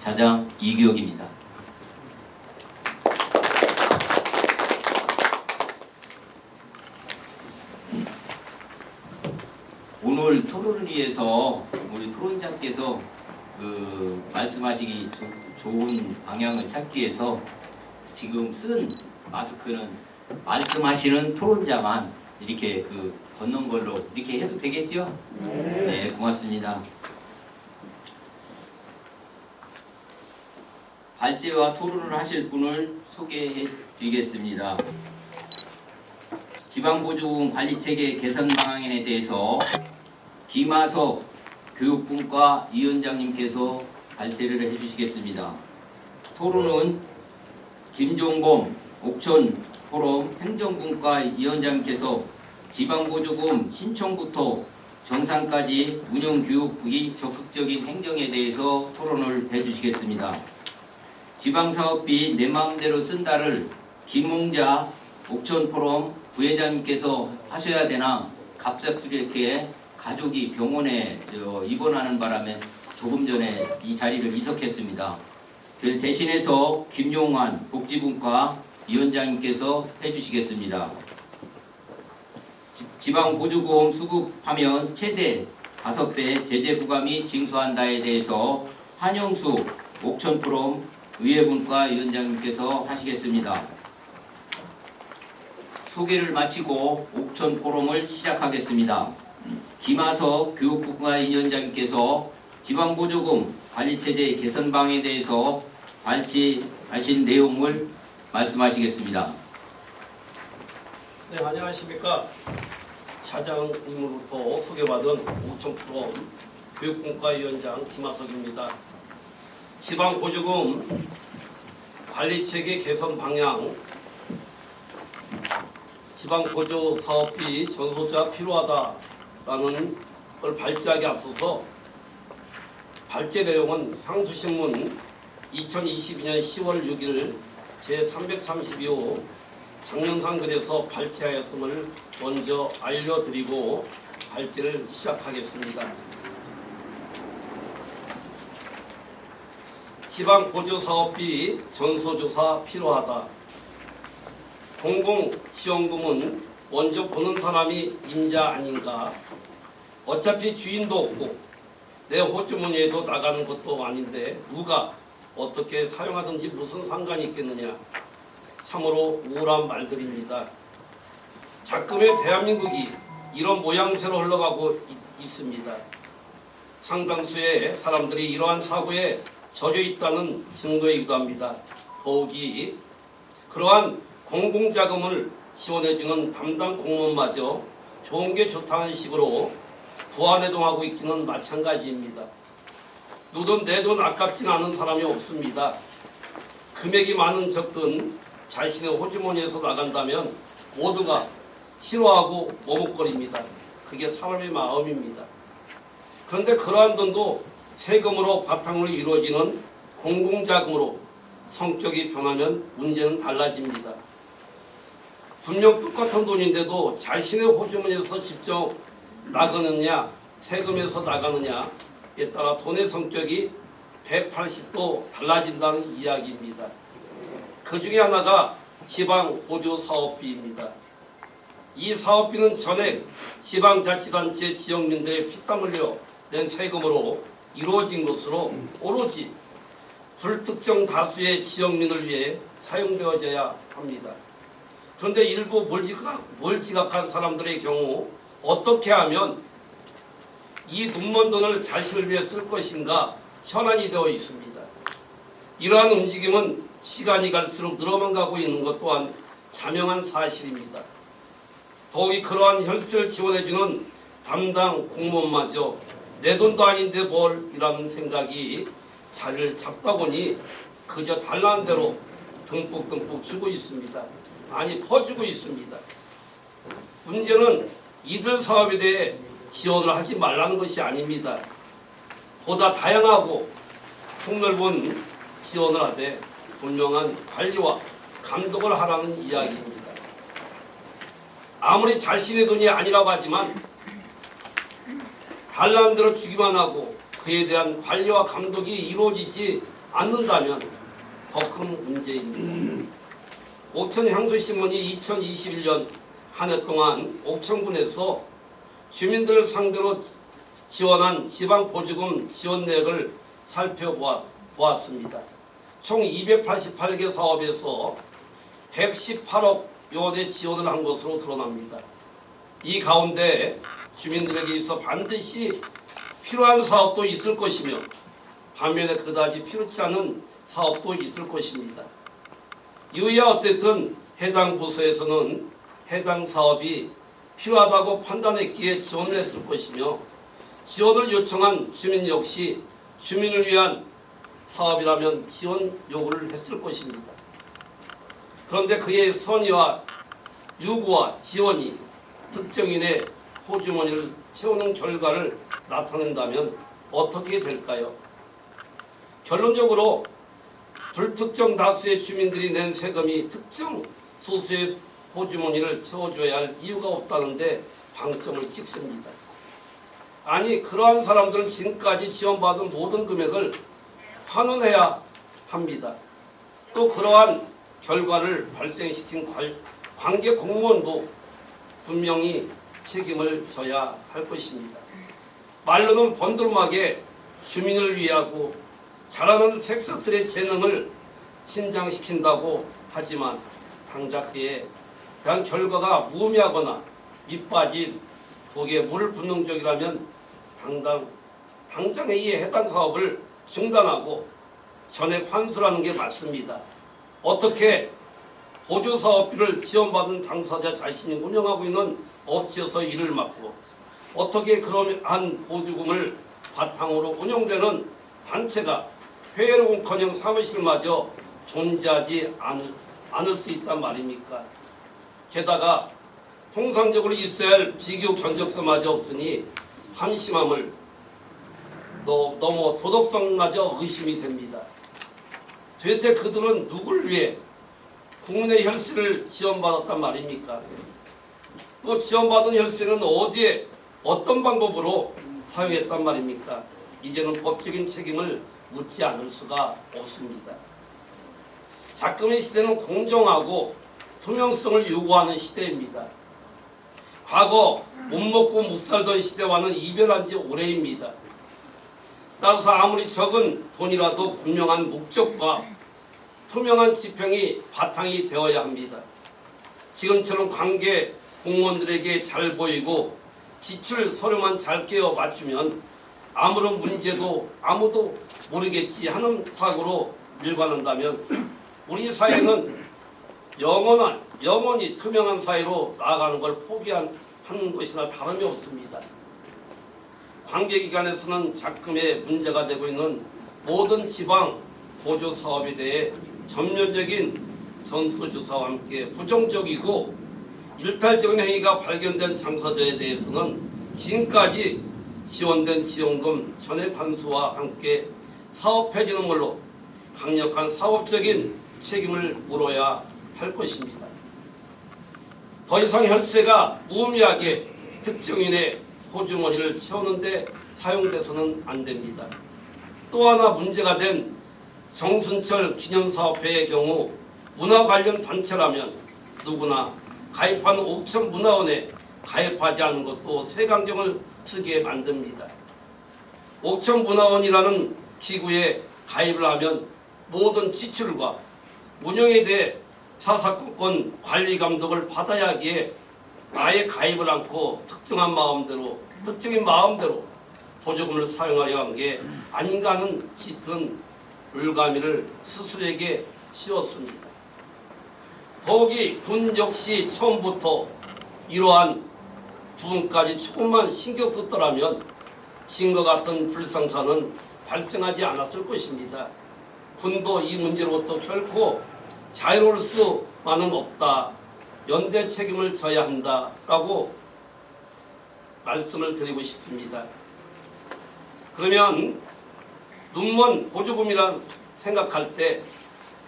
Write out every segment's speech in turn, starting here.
자장 이규혁입니다. 오늘 토론을 위해서 우리 토론자께서 말씀하시기 좋은 방향을 찾기 위해서 지금 쓴 마스크는 말씀하시는 토론자만 이렇게 걷는 걸로 이렇게 해도 되겠죠? 네, 고맙습니다. 발제와 토론을 하실 분을 소개해 드리겠습니다. 지방보조금 관리체계 개선 방안에 대해서 김하석 교육분과 위원장님께서 발제를 해주시겠습니다. 토론은 김종범 옥천포럼 행정분과 위원장님께서 지방보조금 신청부터 정산까지 운영교육의 적극적인 행정에 대해서 토론을 해주시겠습니다. 지방사업비 내 마음대로 쓴다를 김홍자 옥천포럼 부회장님께서 하셔야 되나 갑작스럽게 가족이 병원에 입원하는 바람에 조금 전에 이 자리를 이석했습니다. 대신해서 김용환 복지분과 위원장님께서 해주시겠습니다. 지방보조금 수급하면 최대 5배 제재 부감이 징수한다에 대해서 한영수 옥천포럼 의회분과 위원장님께서 하시겠습니다. 소개를 마치고 옥천포럼을 시작하겠습니다. 김하석 교육부과 위원장님께서 지방보조금 관리체제 개선 방안에 대해서 발제하신 내용을 말씀하시겠습니다. 네, 안녕하십니까. 차장님으로부터 소개받은 옥천포럼 교육분과 위원장 김하석입니다. 지방보조금 관리체계 개선 방향, 지방보조사업비 전소자 필요하다라는 걸 발제하기 앞서서 발제 내용은 향수신문 2022년 10월 6일 제332호 장년상 글에서 발제하였음을 먼저 알려드리고 발제를 시작하겠습니다. 지방보조사업비 전소조사 필요하다. 공공지원금은 먼저 보는 사람이 임자 아닌가. 어차피 주인도 없고 내 호주머니에도 나가는 것도 아닌데 누가 어떻게 사용하든지 무슨 상관이 있겠느냐. 참으로 우울한 말들입니다. 작금의 대한민국이 이런 모양새로 흘러가고 있습니다. 상당수의 사람들이 이러한 사고에 젖어 있다는 증거이기도 합니다. 더욱이 그러한 공공자금을 지원해주는 담당 공무원마저 좋은 게 좋다는 식으로 부안해동하고 있기는 마찬가지입니다. 누든 내 돈 아깝진 않은 사람이 없습니다. 금액이 많은 적든 자신의 호주머니에서 나간다면 모두가 싫어하고 머뭇거립니다. 그게 사람의 마음입니다. 그런데 그러한 돈도 세금으로 바탕으로 이루어지는 공공자금으로 성격이 변하면 문제는 달라집니다. 분명 똑같은 돈인데도 자신의 호주머니에서 직접 나가느냐 세금에서 나가느냐에 따라 돈의 성격이 180도 달라진다는 이야기입니다. 그 중에 하나가 지방보조사업비입니다. 이 사업비는 전액 지방자치단체 지역민들의 피땀 흘려 낸 세금으로 이루어진 것으로 오로지 불특정 다수의 지역민을 위해 사용되어져야 합니다. 그런데 일부 몰지각한 사람들의 경우 어떻게 하면 이 눈먼 돈을 자신을 위해 쓸 것인가 현안이 되어 있습니다. 이러한 움직임은 시간이 갈수록 늘어만 가고 있는 것 또한 자명한 사실입니다. 더욱이 그러한 현실을 지원해주는 담당 공무원마저 내 돈도 아닌데 뭘 이라는 생각이 자리를 잡다 보니 그저 달라는 대로 듬뿍듬뿍 주고 있습니다. 많이 퍼주고 있습니다. 문제는 이들 사업에 대해 지원을 하지 말라는 것이 아닙니다. 보다 다양하고 폭넓은 지원을 하되 분명한 관리와 감독을 하라는 이야기입니다. 아무리 자신의 돈이 아니라고 하지만 달라는 대로 주기만 하고 그에 대한 관리와 감독이 이루어지지 않는다면 더 큰 문제입니다. 옥천향수신문이 2021년 한 해 동안 옥천군에서 주민들을 상대로 지원한 지방보조금 지원 내역을 살펴보았습니다. 총 288개 사업에서 118억 원의 지원을 한 것으로 드러납니다. 이 가운데 주민들에게 있어 반드시 필요한 사업도 있을 것이며 반면에 그다지 필요치 않은 사업도 있을 것입니다. 이후야 어쨌든 해당 부서에서는 해당 사업이 필요하다고 판단했기에 지원을 했을 것이며 지원을 요청한 주민 역시 주민을 위한 사업이라면 지원 요구를 했을 것입니다. 그런데 그의 선의와 요구와 지원이 특정인의 호주머니를 채우는 결과를 나타낸다면 어떻게 될까요? 결론적으로 불특정 다수의 주민들이 낸 세금이 특정 소수의 호주머니를 채워줘야 할 이유가 없다는데 방점을 찍습니다. 아니 그러한 사람들은 지금까지 지원받은 모든 금액을 환원해야 합니다. 또 그러한 결과를 발생시킨 관계 공무원도 분명히 책임을 져야 할 것입니다. 말로는 번들막에 주민을 위하고 잘하는 색석들의 재능을 신장시킨다고 하지만 당장 그에 대한 결과가 무의미하거나 밑빠진 독에 물을 붓는 적이라면 당장에 이에 해당 사업을 중단하고 전액 환수라는 게 맞습니다. 어떻게 보조사업비를 지원받은 당사자 자신이 운영하고 있는 업체에서 일을 맡고 어떻게 그러한 보조금을 바탕으로 운영되는 단체가 회의로운커녕 사무실마저 존재하지 않을 수 있단 말입니까? 게다가 통상적으로 있어야 할 비교 견적서마저 없으니 한심함을 너무 도덕성마저 의심이 됩니다. 도대체 그들은 누굴 위해 국민의 혈세를 지원받았단 말입니까? 또 지원받은 혈세는 어디에 어떤 방법으로 사용했단 말입니까? 이제는 법적인 책임을 묻지 않을 수가 없습니다. 작금의 시대는 공정하고 투명성을 요구하는 시대입니다. 과거 못 먹고 못 살던 시대와는 이별한 지 오래입니다. 따라서 아무리 적은 돈이라도 분명한 목적과 투명한 지평이 바탕이 되어야 합니다. 지금처럼 관계 공무원들에게 잘 보이고 지출 서류만 잘 깨어 맞추면 아무런 문제도 아무도 모르겠지 하는 사고로 일관한다면 우리 사회는 영원히 투명한 사회로 나아가는 걸 포기하는 것이나 다름이 없습니다. 관계기관에서는 작금에 문제가 되고 있는 모든 지방 보조 사업에 대해 전면적인 전수조사와 함께 부정적이고 일탈적인 행위가 발견된 당사자에 대해서는 지금까지 지원된 지원금 전액 환수와 함께 사업 폐지는 물론 강력한 사업적인 책임을 물어야 할 것입니다. 더 이상 혈세가 무의미하게 특정인의 호주머니를 채우는 데 사용돼서는 안 됩니다. 또 하나 문제가 된 정순철 기념사업회의 경우 문화 관련 단체라면 누구나 가입한 옥천문화원에 가입하지 않은 것도 세강경을 쓰게 만듭니다. 옥천문화원이라는 기구에 가입을 하면 모든 지출과 운영에 대해 사사건건 관리 감독을 받아야 하기에 아예 가입을 않고 특정인 마음대로 보조금을 사용하려 한 게 아닌가 하는 짙은 불가미를 스스로에게 씌웠습니다. 더욱이 군 역시 처음부터 이러한 부분까지 조금만 신경 썼더라면 지금과 같은 불상사는 발생하지 않았을 것입니다. 군도 이 문제로부터 결코 자유로울 수만은 없다. 연대 책임을 져야 한다라고 말씀을 드리고 싶습니다. 그러면 눈먼 보조금이란 생각할 때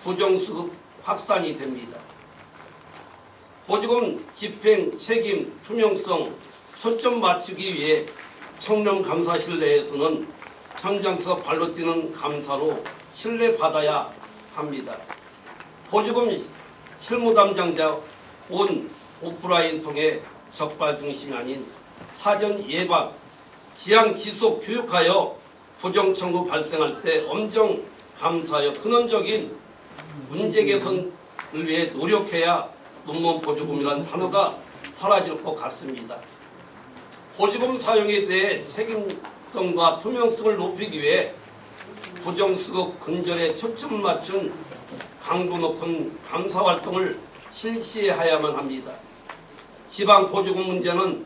부정수급 확산이 됩니다. 보조금 집행 책임 투명성 초점 맞추기 위해 청렴감사실 내에서는 현장에서 발로 뛰는 감사로 신뢰받아야 합니다. 보조금 실무담당자 온 오프라인 통해 적발 중심이 아닌 사전 예방, 지양 지속 교육하여 부정 청구 발생할 때 엄정 감사하여 근원적인 문제 개선을 위해 노력해야 논문 보조금이라는 단어가 사라질 것 같습니다. 보조금 사용에 대해 책임성과 투명성을 높이기 위해 부정수급 근절에 초점 맞춘 강도 높은 감사 활동을 실시해야만 합니다. 지방 보조금 문제는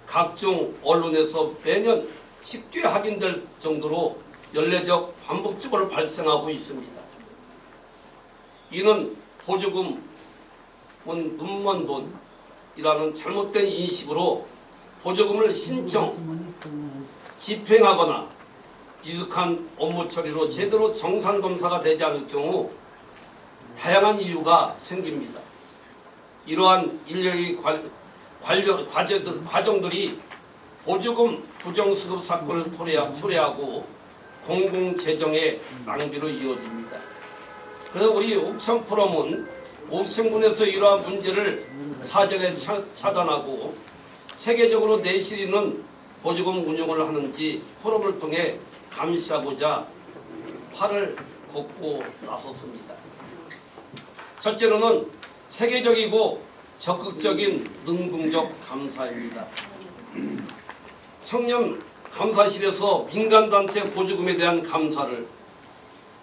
각종 언론에서 매년 쉽게 확인될 정도로 연례적 반복적으로 발생하고 있습니다. 이는 보조금은 눈먼 돈이라는 잘못된 인식으로 보조금을 신청, 집행하거나 미숙한 업무 처리로 제대로 정산 검사가 되지 않을 경우 다양한 이유가 생깁니다. 이러한 일련의 과정들이 보조금 부정수급 사건을 초래하고 공공재정의 낭비로 이어집니다. 그래서 우리 옥천포럼은 옥천군에서 이러한 문제를 사전에 차단하고 체계적으로 내실이는 보조금 운용을 하는지 포럼을 통해 감시하고자 팔을 걷고 나섰습니다. 첫째로는 체계적이고 적극적인 능동적 감사입니다. 청년 감사실에서 민간단체 보조금에 대한 감사를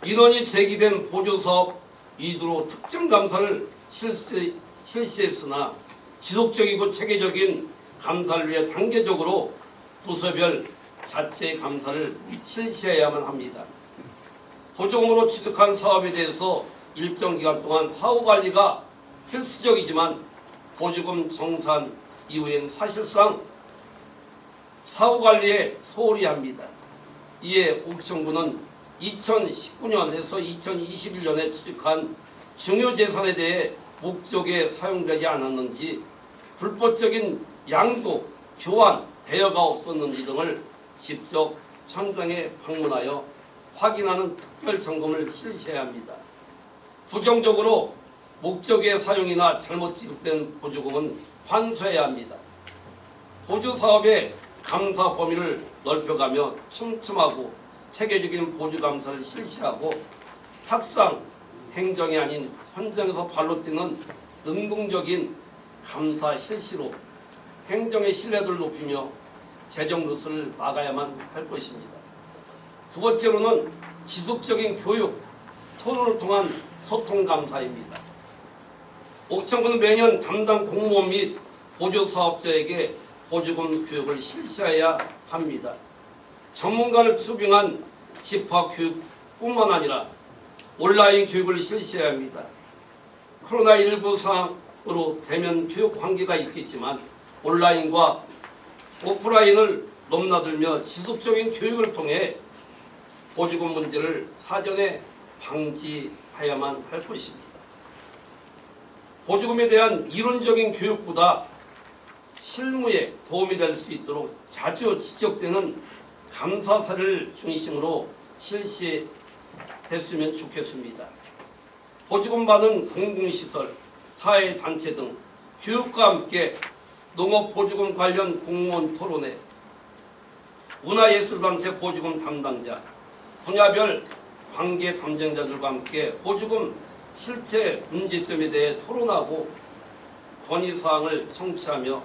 민원이 제기된 보조사업 이두로 특정 감사를 실시했으나 지속적이고 체계적인 감사를 위해 단계적으로 부서별 자체 감사를 실시해야만 합니다. 보조금으로 취득한 사업에 대해서 일정 기간 동안 사후관리가 필수적이지만 보조금 정산 이후엔 사실상 사후관리에 소홀히 합니다. 이에 옥천군은 2019년에서 2021년에 취득한 중요재산에 대해 목적에 사용되지 않았는지 불법적인 양도, 교환, 대여가 없었는지 등을 직접 천장에 방문하여 확인하는 특별점검을 실시해야 합니다. 부정적으로 목적의 사용이나 잘못 지급된 보조금은 환수해야 합니다. 보조사업의 감사 범위를 넓혀가며 촘촘하고 체계적인 보조감사를 실시하고 탁상 행정이 아닌 현장에서 발로 뛰는 능동적인 감사 실시로 행정의 신뢰도를 높이며 재정 누수를 막아야만 할 것입니다. 두 번째로는 지속적인 교육, 토론을 통한 소통 감사입니다. 옥천군은 매년 담당 공무원 및 보조사업자에게 보조금 교육을 실시해야 합니다. 전문가를 수빙한 집합교육뿐만 아니라 온라인 교육을 실시해야 합니다. 코로나19 상황으로 대면 교육 관계가 있겠지만 온라인과 오프라인을 넘나들며 지속적인 교육을 통해 보조금 문제를 사전에 방지해야만 할 것입니다. 보조금에 대한 이론적인 교육보다 실무에 도움이 될 수 있도록 자주 지적되는 감사사를 중심으로 실시했으면 좋겠습니다. 보조금 받은 공공시설, 사회단체 등 교육과 함께 농업보조금 관련 공무원 토론회, 문화예술단체 보조금 담당자, 분야별 관계 담당자들과 함께 보조금 실제 문제점에 대해 토론하고 건의사항을 청취하며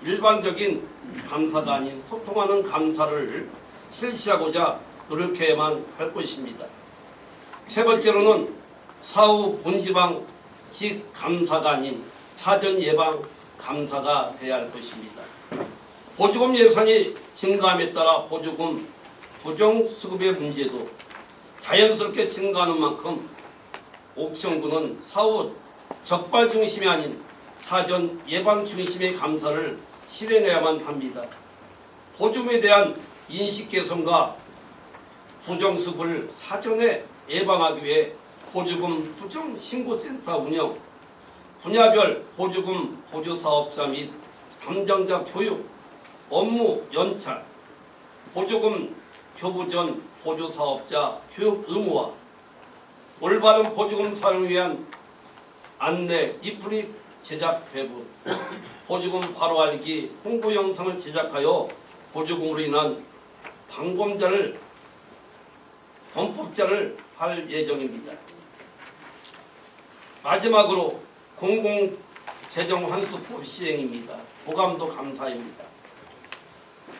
일반적인 감사가 아닌 소통하는 감사를 실시하고자 노력해야만 할 것입니다. 세 번째로는 사후 본지방직 감사가 아닌 사전 예방 감사가 돼야 할 것입니다. 보조금 예산이 증가함에 따라 보조금 부정수급의 문제도 자연스럽게 증가하는 만큼 옥천군은 사후 적발 중심이 아닌 사전 예방 중심의 감사를 실행해야만 합니다. 보조금에 대한 인식 개선과 부정수급을 사전에 예방하기 위해 보조금 부정신고센터 운영, 분야별 보조금 보조사업자 및 담당자 교육, 업무 연착, 보조금 교부 전 보조사업자 교육 의무화, 올바른 보조금 사용을 위한 안내, 리플릿 제작 배부, 보조금 바로 알기 홍보 영상을 제작하여 보조금으로 인한 방범자를 범법자를 할 예정입니다. 마지막으로 공공재정환수법 시행입니다. 보감도 감사입니다.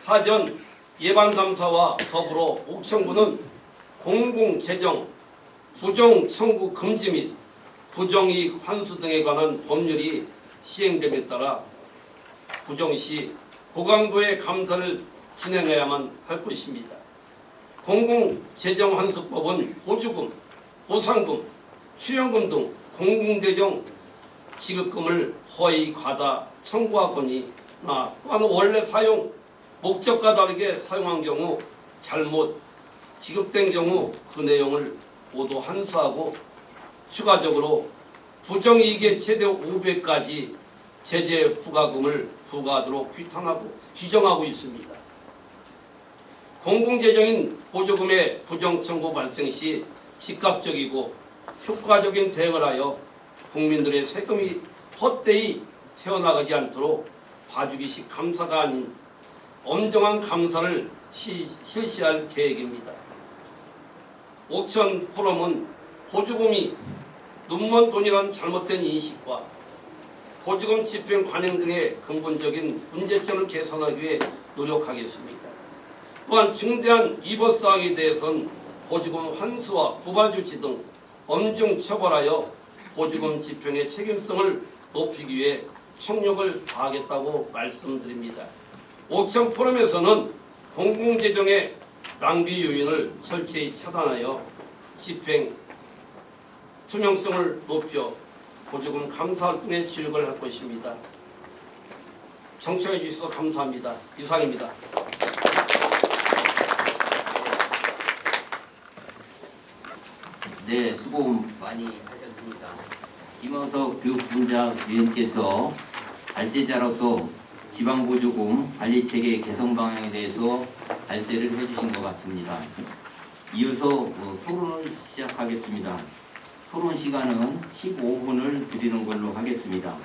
사전 예방감사와 더불어 옥천구는 공공재정 부정 청구 금지 및 부정이익 환수 등에 관한 법률이 시행됨에 따라 부정시 보강도의 감사를 진행해야만 할 것입니다. 공공재정환수법은 보조금, 보상금, 출연금 등 공공재정 지급금을 허위 과다 청구하거나 또한 원래 사용 목적과 다르게 사용한 경우 잘못 지급된 경우 그 내용을 모두 환수하고 추가적으로 부정이익의 최대 5배까지 제재 부과금을 부과하도록 규정하고 있습니다. 공공재정인 보조금의 부정청구 발생 시 즉각적이고 효과적인 대응을 하여 국민들의 세금이 헛되이 새어나가지 않도록 봐주기식 감사가 아닌 엄정한 감사를 실시할 계획입니다. 옥천 포럼은 보조금이 눈먼 돈이란 잘못된 인식과 보조금 집행 관행 등의 근본적인 문제점을 개선하기 위해 노력하겠습니다. 또한 중대한 위법사항에 대해서는 보조금 환수와 부과 조치 등 엄중 처벌하여 보조금 집행의 책임성을 높이기 위해 총력을 다하겠다고 말씀드립니다. 옥천 포럼에서는 공공재정의 낭비 요인을 철저히 차단하여 집행 투명성을 높여 보조금 감사 활동에 주력을 할 것입니다. 청취해 주셔서 감사합니다. 이상입니다. 네, 수고 많이 하셨습니다. 김원석 교육분자위원께서 발제자로서 지방보조금 관리체계 개선 방향에 대해서 발제를 해주신 것 같습니다. 이어서 토론을 시작하겠습니다. 토론 시간은 15분을 드리는 걸로 하겠습니다.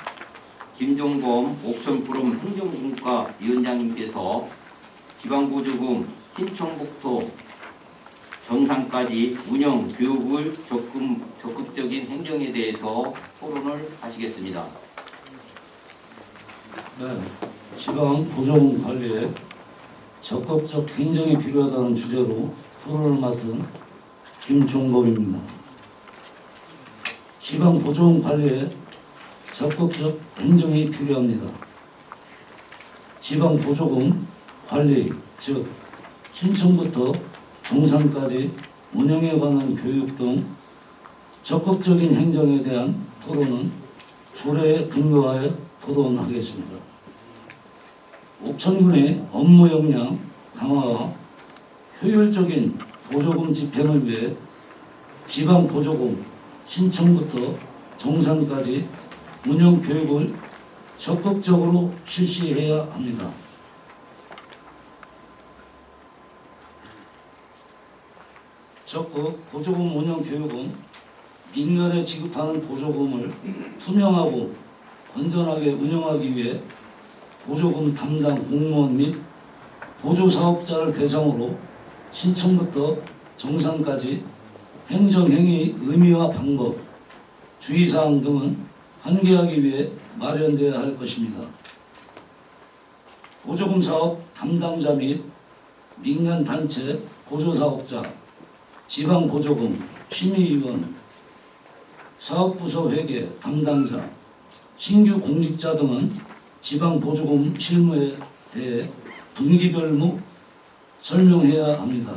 김종범 옥천포럼 행정분과 위원장님께서 지방보조금 신청부터 정상까지 운영, 교육을 적극적인 행정에 대해서 토론을 하시겠습니다. 네, 지방 보조금 관리에 적극적 행정이 필요하다는 주제로 토론을 맡은 김종범입니다. 지방 보조금 관리에 적극적 행정이 필요합니다. 지방 보조금 관리, 즉 신청부터 정산까지 운영에 관한 교육 등 적극적인 행정에 대한 토론은 조례에 근거하여 토론하겠습니다. 옥천군의 업무 역량 강화와 효율적인 보조금 집행을 위해 지방 보조금 신청부터 정산까지 운영 교육을 적극적으로 실시해야 합니다. 적극 보조금 운영 교육은 민간에 지급하는 보조금을 투명하고 건전하게 운영하기 위해 보조금 담당 공무원 및 보조사업자를 대상으로 신청부터 정산까지 행정행위 의미와 방법, 주의사항 등은 환기하기 위해 마련되어야 할 것입니다. 보조금 사업 담당자 및 민간단체 보조사업자, 지방보조금 심의위원, 사업부서 회계 담당자, 신규 공직자 등은 지방보조금 실무에 대해 분기별로 설명해야 합니다.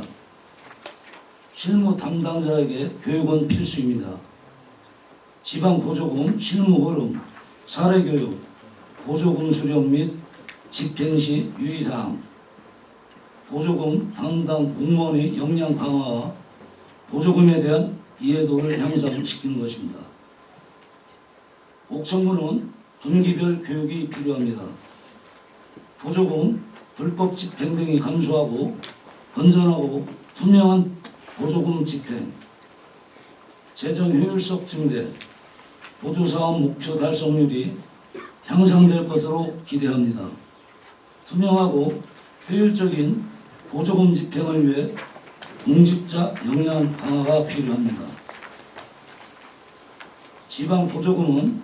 실무 담당자에게 교육은 필수입니다. 지방보조금 실무 흐름, 사례교육, 보조금 수령 및 집행시 유의사항, 보조금 담당 공무원의 역량 강화와 보조금에 대한 이해도를 향상시키는 것입니다. 옥천구는 분기별 교육이 필요합니다. 보조금 불법 집행 등이 감소하고 건전하고 투명한 보조금 집행, 재정 효율성 증대, 보조사업 목표 달성률이 향상될 것으로 기대합니다. 투명하고 효율적인 보조금 집행을 위해 공직자 역량 강화가 필요합니다. 지방 보조금은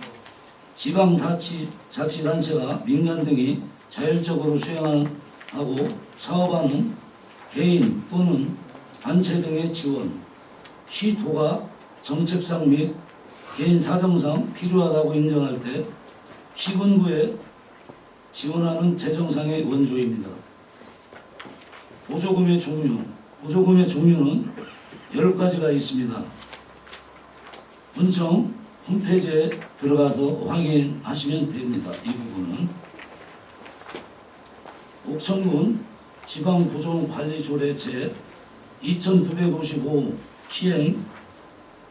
지방자치단체가 민간 등이 자율적으로 수행하고 사업하는 개인 또는 단체 등의 지원, 시도가 정책상 및 개인 사정상 필요하다고 인정할 때 시군구에 지원하는 재정상의 원조입니다. 보조금의 종류는 10가지가 있습니다. 군청 홈페이지에 들어가서 확인하시면 됩니다. 이 부분은 옥천군 지방보조금관리조례 제 2955 시행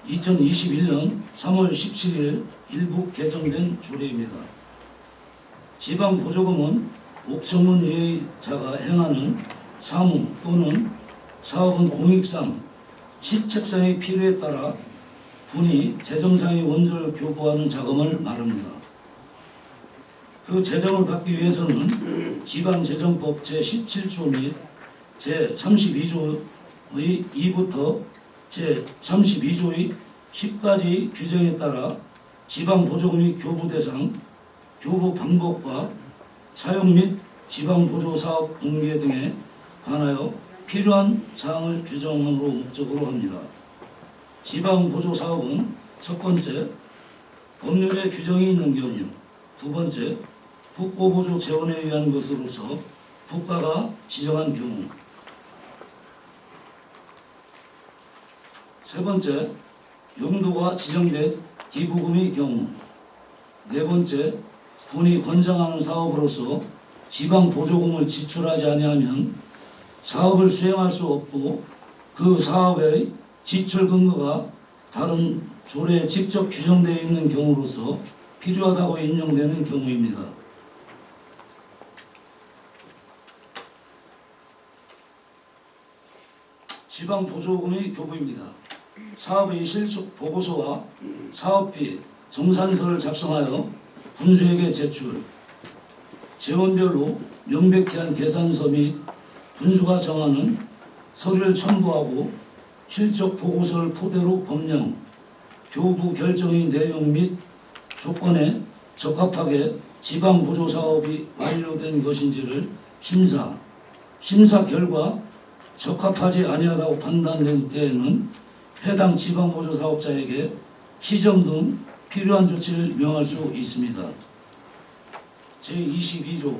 2021년 3월 17일 일부 개정된 조례입니다. 지방보조금은 옥천군 예의자가 행하는 사무 또는 사업은 공익상 시책상의 필요에 따라 군이 재정상의 원조를 교부하는 자금을 말합니다. 그 재정을 받기 위해서는 지방재정법 제17조 및 제32조의 2부터 제32조의 10까지 규정에 따라 지방보조금의 교부 대상, 교부 방법과 사용 및 지방보조사업 공개 등에 관하여 필요한 사항을 규정함으로 목적으로 합니다. 지방보조사업은 첫 번째, 법률에 규정이 있는 경우, 두 번째, 국고보조 재원에 의한 것으로서 국가가 지정한 경우, 세 번째, 용도가 지정된 기부금의 경우, 네 번째, 군이 권장하는 사업으로서 지방보조금을 지출하지 아니하면 사업을 수행할 수 없고 그 사업의 지출 근거가 다른 조례에 직접 규정되어 있는 경우로서 필요하다고 인정되는 경우입니다. 지방보조금의 교부입니다. 사업의 실속 보고서와 사업비, 정산서를 작성하여 군수에게 제출, 재원별로 명백히 한 계산서 및 군수가 정하는 서류를 첨부하고 실적 보고서를 토대로 법령, 교부 결정의 내용 및 조건에 적합하게 지방보조사업이 완료된 것인지를 심사 결과 적합하지 아니하다고 판단된 때에는 해당 지방보조사업자에게 시정 등 필요한 조치를 명할 수 있습니다. 제22조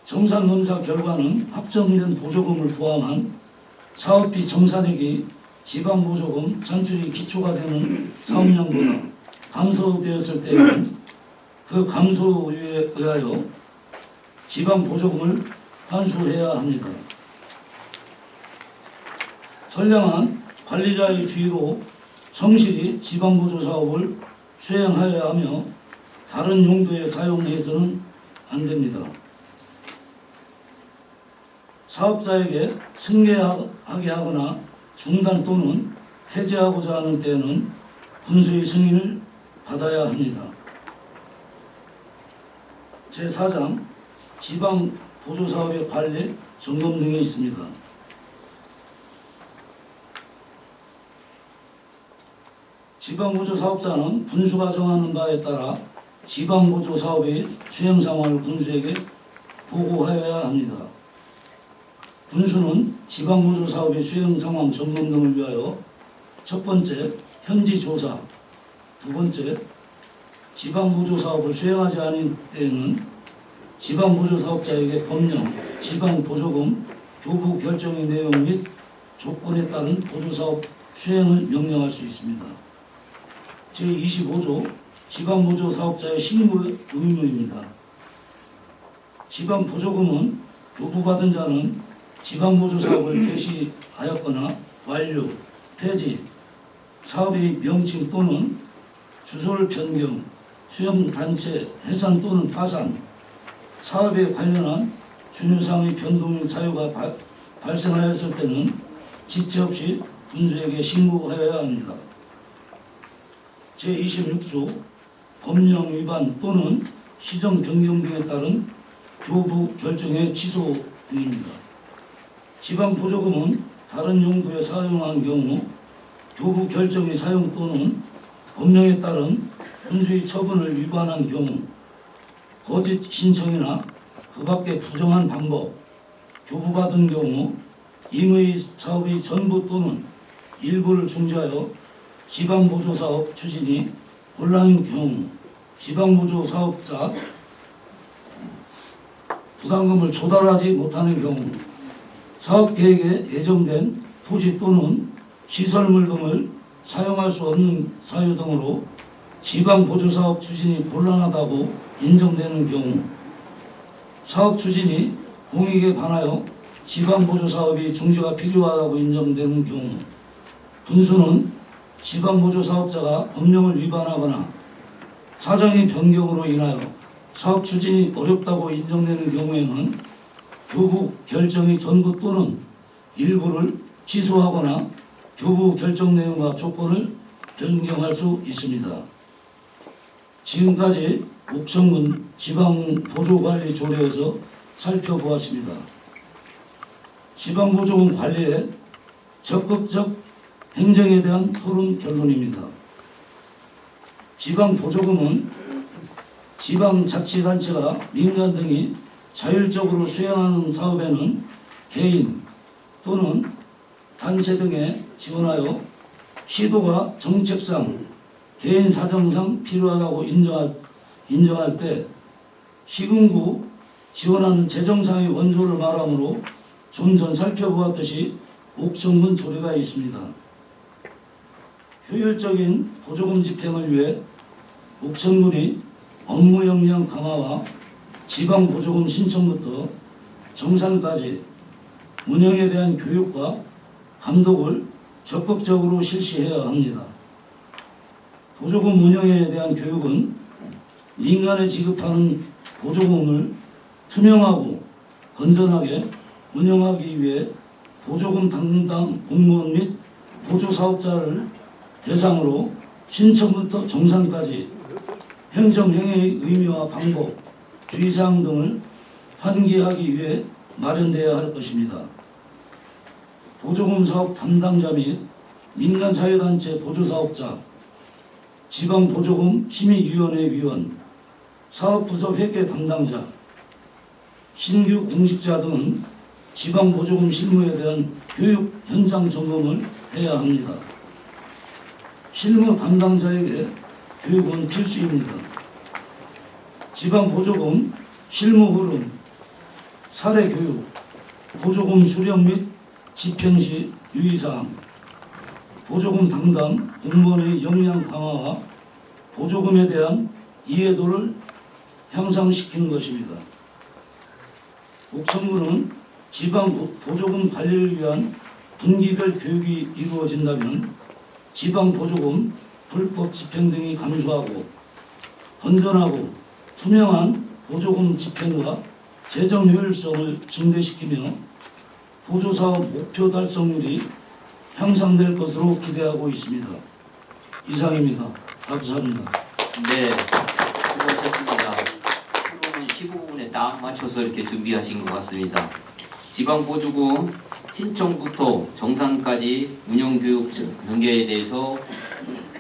정산검사 결과는 확정된 보조금을 포함한 사업비 정산액이 지방보조금 산출이 기초가 되는 사업량보다 감소되었을 때에는 그 감소에 의하여 지방보조금을 환수해야 합니다. 선량한 관리자의 주의로 성실히 지방보조사업을 수행하여야 하며 다른 용도에 사용해서는 안 됩니다. 사업자에게 승계하게 하거나 중단 또는 폐지하고자 하는 때에는 군수의 승인을 받아야 합니다. 제4장 지방보조사업의 관리, 점검 등이 있습니다. 지방보조사업자는 군수가 정하는 바에 따라 지방보조사업의 수행 상황을 군수에게 보고하여야 합니다. 군수는 지방보조사업의 수행 상황 점검 등을 위하여 첫 번째, 현지 조사, 두 번째, 지방보조사업을 수행하지 않은 때에는 지방보조사업자에게 법령, 지방보조금, 교부 결정의 내용 및 조건에 따른 보조사업 수행을 명령할 수 있습니다. 제25조 지방보조사업자의 신고 의무입니다. 지방보조금은 교부받은 자는 지방보조사업을 개시하였거나 완료, 폐지, 사업의 명칭 또는 주소를 변경, 수용단체 해산 또는 파산, 사업에 관련한 중요사항의 변동 및 사유가 발생하였을 때는 지체 없이 군수에게 신고하여야 합니다. 제26조 법령 위반 또는 시정 변경 등에 따른 교부 결정의 취소 등입니다. 지방 보조금은 다른 용도에 사용한 경우 교부 결정의 사용 또는 법령에 따른 군수의 처분을 위반한 경우 거짓 신청이나 그 밖의 부정한 방법, 교부받은 경우 임의 사업의 전부 또는 일부를 중지하여 지방보조사업 추진이 곤란한 경우 지방보조사업자 부담금을 조달하지 못하는 경우 사업계획에 예정된 토지 또는 시설물 등을 사용할 수 없는 사유 등으로 지방보조사업 추진이 곤란하다고 인정되는 경우 사업 추진이 공익에 반하여 지방보조사업이 중지가 필요하다고 인정되는 경우 군수는 지방보조사업자가 법령을 위반하거나 사정의 변경으로 인하여 사업 추진이 어렵다고 인정되는 경우에는 교부 결정의 전부 또는 일부를 취소하거나 교부 결정 내용과 조건을 변경할 수 있습니다. 지금까지 옥천군 지방보조관리조례에서 살펴보았습니다. 지방보조금 관리의 적극적 행정에 대한 토론 결론입니다. 지방보조금은 지방자치단체가 민간 등이 자율적으로 수행하는 사업에는 개인 또는 단체 등에 지원하여 시도가 정책상, 개인 사정상 필요하다고 인정할 때 시군구 지원하는 재정상의 원조를 말하므로 좀 전 살펴보았듯이 옥천군 조례가 있습니다. 효율적인 보조금 집행을 위해 옥천군이 업무 역량 강화와 지방 보조금 신청부터 정산까지 운영에 대한 교육과 감독을 적극적으로 실시해야 합니다. 보조금 운영에 대한 교육은 민간에 지급하는 보조금을 투명하고 건전하게 운영하기 위해 보조금 담당 공무원 및 보조사업자를 대상으로 신청부터 정산까지 행정행위의 의미와 방법, 주의사항 등을 환기하기 위해 마련되어야 할 것입니다. 보조금 사업 담당자 및 민간사회단체 보조사업자, 지방보조금 심의위원회 위원, 사업부서 회계 담당자, 신규 공직자 등은 지방보조금 실무에 대한 교육 현장 점검을 해야 합니다. 실무 담당자에게 교육은 필수입니다. 지방보조금 실무 흐름, 사례 교육, 보조금 수령 및 집행 시 유의사항, 보조금 담당 공무원의 역량 강화와 보조금에 대한 이해도를 향상시키는 것입니다. 옥천군은 지방 보조금 관리를 위한 분기별 교육이 이루어진다면 지방 보조금 불법 집행 등이 감소하고 건전하고 투명한 보조금 집행과 재정 효율성을 증대시키며 보조사업 목표 달성률이 향상될 것으로 기대하고 있습니다. 이상입니다. 감사합니다. 네, 수고하셨습니다. 프로는 15분에 딱 맞춰서 이렇게 준비하신 것 같습니다. 지방보조금 신청부터 정산까지 운영교육 전개에 대해서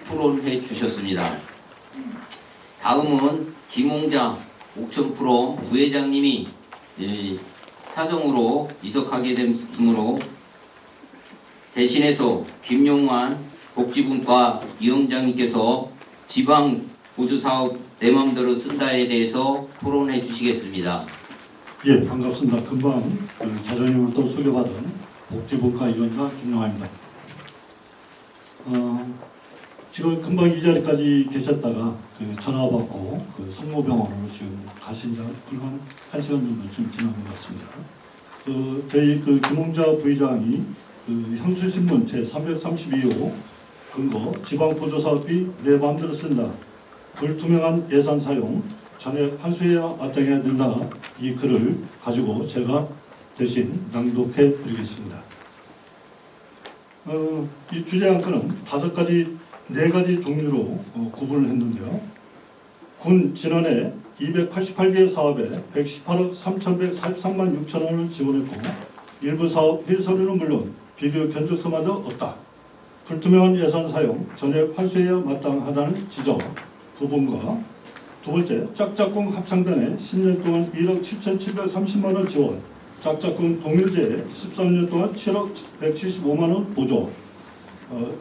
토론해 주셨습니다. 다음은 김홍자 옥천프로 부회장님이 사정으로 이석하게 됐으므로 대신해서 김용환 복지분과 이영장님께서 지방보조사업 내 맘대로 쓴다에 대해서 토론해 주시겠습니다. 예, 반갑습니다. 금방 자전님을 또 소개받은 복지분과 위원장 김용환입니다. 지금 금방 이 자리까지 계셨다가 전화 받고 성모병원으로 지금 가신 지 불과 1시간 정도 좀 지난 것 같습니다. 저희 김홍자 부회장이 향수신문 제332호 근거 지방보조사업비 내 마음대로 쓴다. 불투명한 예산 사용 전액 환수해야 마땅해야 된다. 이 글을 가지고 제가 대신 낭독해 드리겠습니다. 이 주제안건은 4가지 종류로 구분을 했는데요. 군 지난해 288개 사업에 118억 3,143만 6천 원을 지원했고 일부 사업 해서료는 물론 비교 견적서마저 없다. 불투명한 예산 사용, 전액 환수해야 마땅하다는 지적 두 번과 두 번째, 짝짝꿍 합창단에 10년 동안 1억 7,730만 원 지원, 짝짝꿍 동일제에 13년 동안 7억 175만 원 보조.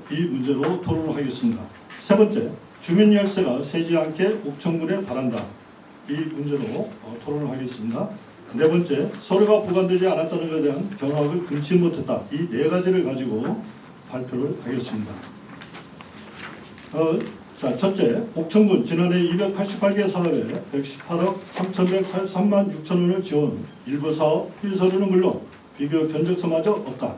이 문제로 토론을 하겠습니다. 세 번째, 주민 열세가 새지 않게 옥천군에 바란다. 이 문제로 토론을 하겠습니다. 네 번째, 서류가 보관되지 않았다는 것에 대한 경악을 금치 못했다. 이 네 가지를 가지고 발표를 하겠습니다. 자, 첫째, 옥천군 지난해 288개 사업에 118억 3,143만 6천 원을 지원, 일부 사업 필서류는 물론 비교 견적서마저 없다.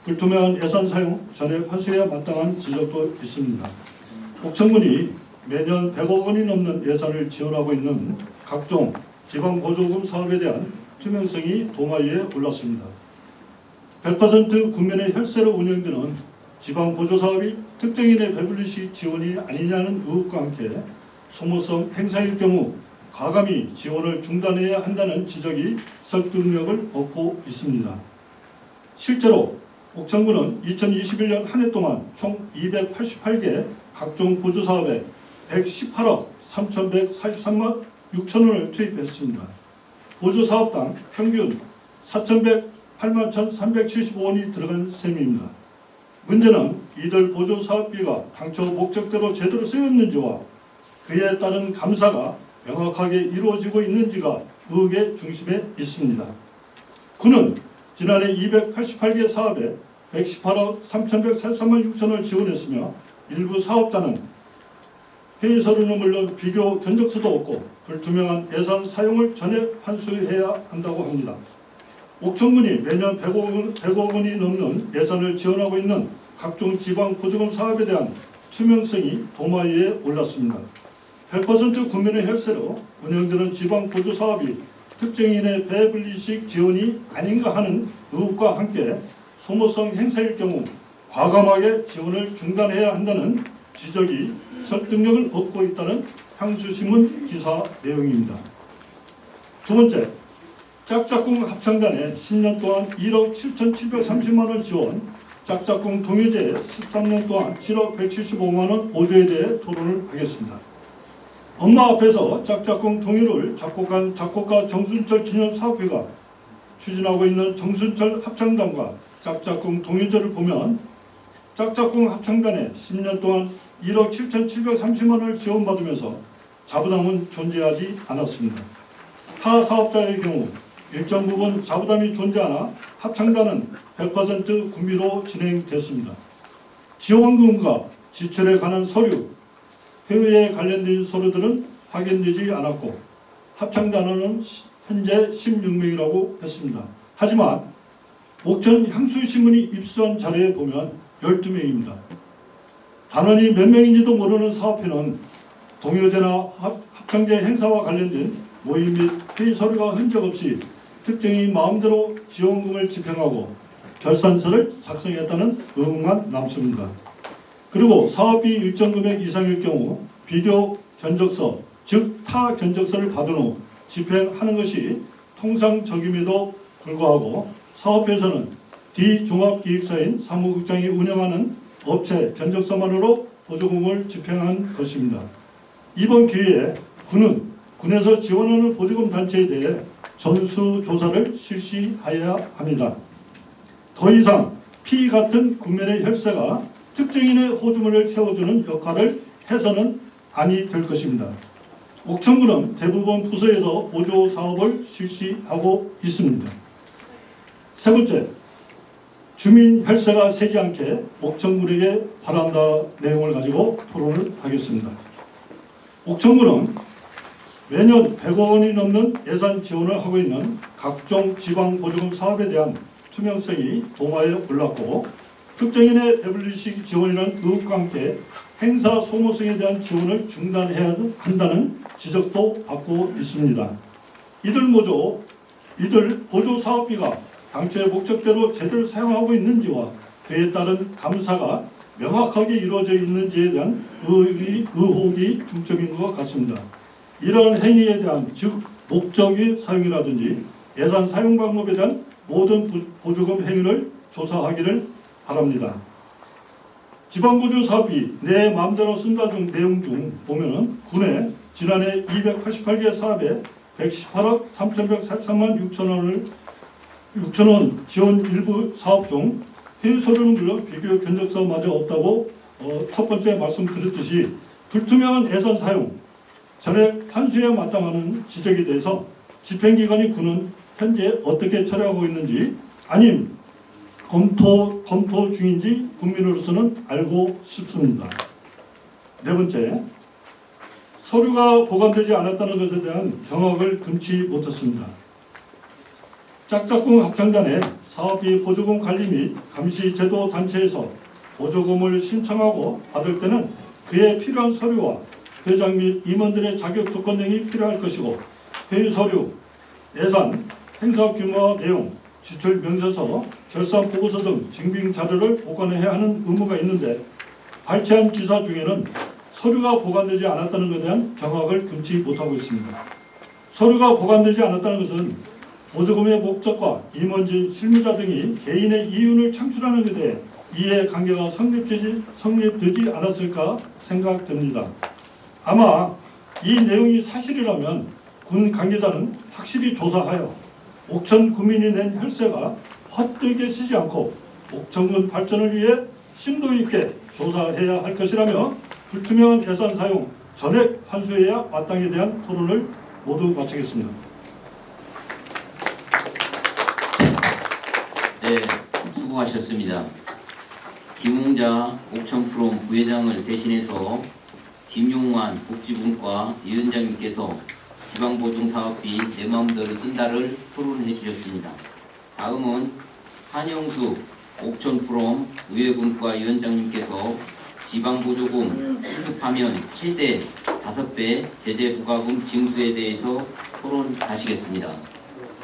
불투명한 예산 사용, 전액 환수해야 마땅한 지적도 있습니다. 옥천군이 매년 100억 원이 넘는 예산을 지원하고 있는 각종 지방보조금 사업에 대한 투명성이 도마 위에 올랐습니다. 100% 국민의 혈세로 운영되는 지방보조사업이 특정인의 배분리식 지원이 아니냐는 의혹과 함께 소모성 행사일 경우 과감히 지원을 중단해야 한다는 지적이 설득력을 얻고 있습니다. 실제로 옥천군은 2021년 한 해 동안 총 288개 각종 보조사업에 118억 3,143만 6천 원을 투입했습니다. 보조사업당 평균 4,108만 1,375원이 들어간 셈입니다. 문제는 이들 보조사업비가 당초 목적대로 제대로 쓰였는지와 그에 따른 감사가 명확하게 이루어지고 있는지가 의혹의 중심에 있습니다. 군은 지난해 288개 사업에 118억 3,143만 6천 원을 지원했으며 일부 사업자는 회의서류는 물론 비교 견적서도 없고 불투명한 예산 사용을 전액 환수해야 한다고 합니다. 옥천군이 매년 100억 원이 넘는 예산을 지원하고 있는 각종 지방보조금 사업에 대한 투명성이 도마 위에 올랐습니다. 100% 국민의 혈세로 운영되는 지방보조사업이 특정인의 배분리식 지원이 아닌가 하는 의혹과 함께 소모성 행사일 경우 과감하게 지원을 중단해야 한다는 지적이 설득력을 얻고 있다는 향수신문 기사 내용입니다. 두 번째, 짝짝꿍 합창단에 10년 동안 1억 7,730만 원 지원, 짝짝꿍 동요제에 13년 동안 7억 175만 원 보조에 대해 토론을 하겠습니다. 엄마 앞에서 짝짝꿍 동요를 작곡한 작곡가 정순철 기념사업회가 추진하고 있는 정순철 합창단과 짝짝꿍 동요제를 보면 짝짝꿍 합창단에 10년 동안 1억 7,730만 원을 지원받으면서 자부담은 존재하지 않았습니다. 타 사업자의 경우 일정 부분 자부담이 존재하나 합창단은 100% 군비로 진행됐습니다. 지원금과 지출에 관한 서류, 회의에 관련된 서류들은 확인되지 않았고 합창단원은 현재 16명이라고 했습니다. 하지만 옥천 향수신문이 입수한 자료에 보면 12명입니다. 단원이 몇 명인지도 모르는 사업회는 동요제나 합창제 행사와 관련된 모임 및 회의 서류가 흔적 없이 특정인 마음대로 지원금을 집행하고 결산서를 작성했다는 의혹만 남습니다. 그리고 사업비 일정 금액 이상일 경우 비교 견적서, 즉 타 견적서를 받은 후 집행하는 것이 통상적임에도 불구하고 사업에서는 디종합기획사인 사무국장이 운영하는 업체 견적서만으로 보조금을 집행한 것입니다. 이번 기회에 군에서 지원하는 보조금 단체에 대해 전수조사를 실시해야 합니다. 더 이상 피 같은 국민의 혈세가 특정인의 호주머니를 채워주는 역할을 해서는 아니 될 것입니다. 옥천군은 대부분 부서에서 보조 사업을 실시하고 있습니다. 세 번째, 주민 혈세가 새지 않게 옥천군에게 바란다 내용을 가지고 토론을 하겠습니다. 옥천군은 매년 100억 원이 넘는 예산 지원을 하고 있는 각종 지방보조금 사업에 대한 투명성이 도마에 올랐고 특정인의 배분리식 지원이라는 의혹과 함께 행사 소모성에 대한 지원을 중단해야 한다는 지적도 받고 있습니다. 이들 보조 사업비가 당초의 목적대로 제대로 사용하고 있는지와 그에 따른 감사가 명확하게 이루어져 있는지에 대한 의혹이 중점인 것 같습니다. 이러한 행위에 대한 즉 목적의 사용이라든지 예산 사용 방법에 대한 모든 보조금 행위를 조사하기를 바랍니다. 지방보조 사업이 내 마음대로 쓴다 중 내용 중 보면은 군에 지난해 288개 사업에 118억 3,143만 6천원 지원 일부 사업 중 회의 서류는 물론 비교 견적 사업마저 없다고 첫 번째 말씀드렸듯이 불투명한 예산 사용, 전액 환수에 마땅하는 지적에 대해서 집행기관인 군은 현재 어떻게 처리하고 있는지 아님 검토 중인지 국민으로서는 알고 싶습니다. 네 번째, 서류가 보관되지 않았다는 것에 대한 경악을 금치 못했습니다. 짝짝꿍 합창단의 사업비 보조금 관리 및 감시 제도 단체에서 보조금을 신청하고 받을 때는 그에 필요한 서류와 회장 및 임원들의 자격 조건 등이 필요할 것이고 회의 서류, 예산, 행사 규모와 내용, 지출 명세서, 결산 보고서 등 증빙 자료를 보관해야 하는 의무가 있는데 발췌한 기사 중에는 서류가 보관되지 않았다는 것에 대한 경악을 금치 못하고 있습니다. 서류가 보관되지 않았다는 것은 보조금의 목적과 임원진, 실무자 등이 개인의 이윤을 창출하는 데 대해 이해관계가 성립되지 않았을까 생각됩니다. 아마 이 내용이 사실이라면 군 관계자는 확실히 조사하여 옥천 구민이 낸 혈세가 헛되게 쓰지 않고 옥천군 발전을 위해 심도 있게 조사해야 할 것이라며 불투명한 예산 사용, 전액 환수해야 마땅에 대한 토론을 모두 마치겠습니다. 네, 수고하셨습니다. 김웅자 옥천프롬 부회장을 대신해서 김용환 복지분과 위원장님께서 지방보증사업비 내 마음대로 쓴다를 토론해 주셨습니다. 다음은 한영수 옥천프롬 의회분과 위원장님께서 지방보조금 수급하면 최대 5배 제재부과금 징수에 대해서 토론하시겠습니다.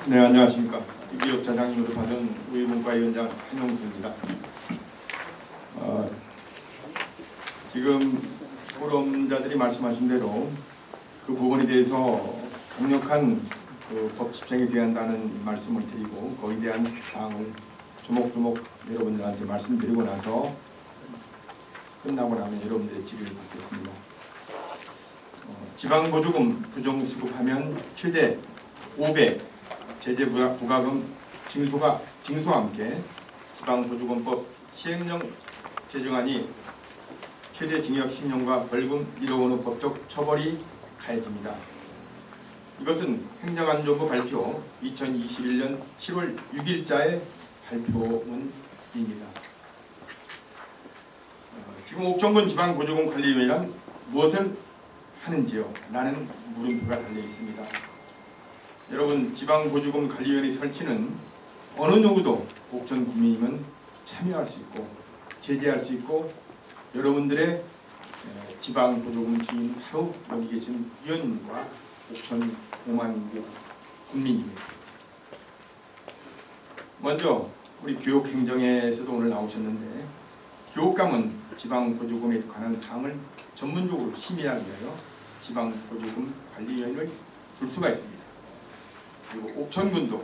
네, 안녕하십니까. 이기혁 자장님으로 받은 의회분과위원장 한용수입니다. 지금 토론자들이 말씀하신 대로 그 부분에 대해서 강력한 법 집행이 되어야 한다는 말씀을 드리고 거기에 대한 사항을 조목조목 여러분들한테 말씀드리고 나서 끝나고 나면 여러분들의 질의를 받겠습니다. 지방보조금 부정수급하면 최대 5배 제재부과금 징수와 함께 지방보조금법 시행령 제정안이 최대 징역 10년과 벌금 1억 원의 법적 처벌이 가해집니다. 이것은 행정안전부 발표 2021년 7월 6일자의 발표문입니다. 지금 옥천군 지방보조금관리위원회란 무엇을 하는지요? 라는 물음표가 달려 있습니다. 여러분, 지방보조금관리위원회 설치는 어느 누구도 옥천 구민이면 참여할 수 있고 제재할 수 있고 여러분들의 지방보조금 주인 바로 여기 계신 위원님과 옥천 5만 군민입니다. 먼저 우리 교육행정에서도 오늘 나오셨는데 교육감은 지방보조금에 관한 사항을 전문적으로 심의하기 위하여 지방보조금관리위원회를 둘 수가 있습니다. 그리고 옥천군도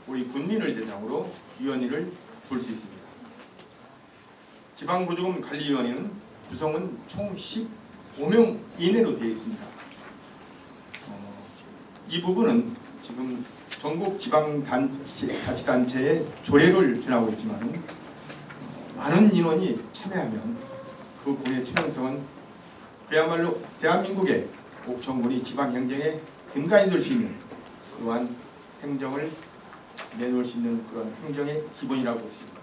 우리 군민을 대상으로 위원회를 둘 수 있습니다. 지방보조금관리위원회는 구성은 총 15명 이내로 되어 있습니다. 이 부분은 지금 전국 지방자치단체의 조례를 준하고 있지만 많은 인원이 참여하면 그 군의 투명성은 그야말로 대한민국의 옥천군이 지방행정의 근간이 될 수 있는 그러한 행정을 내놓을 수 있는 그런 행정의 기본이라고 볼 수 있습니다.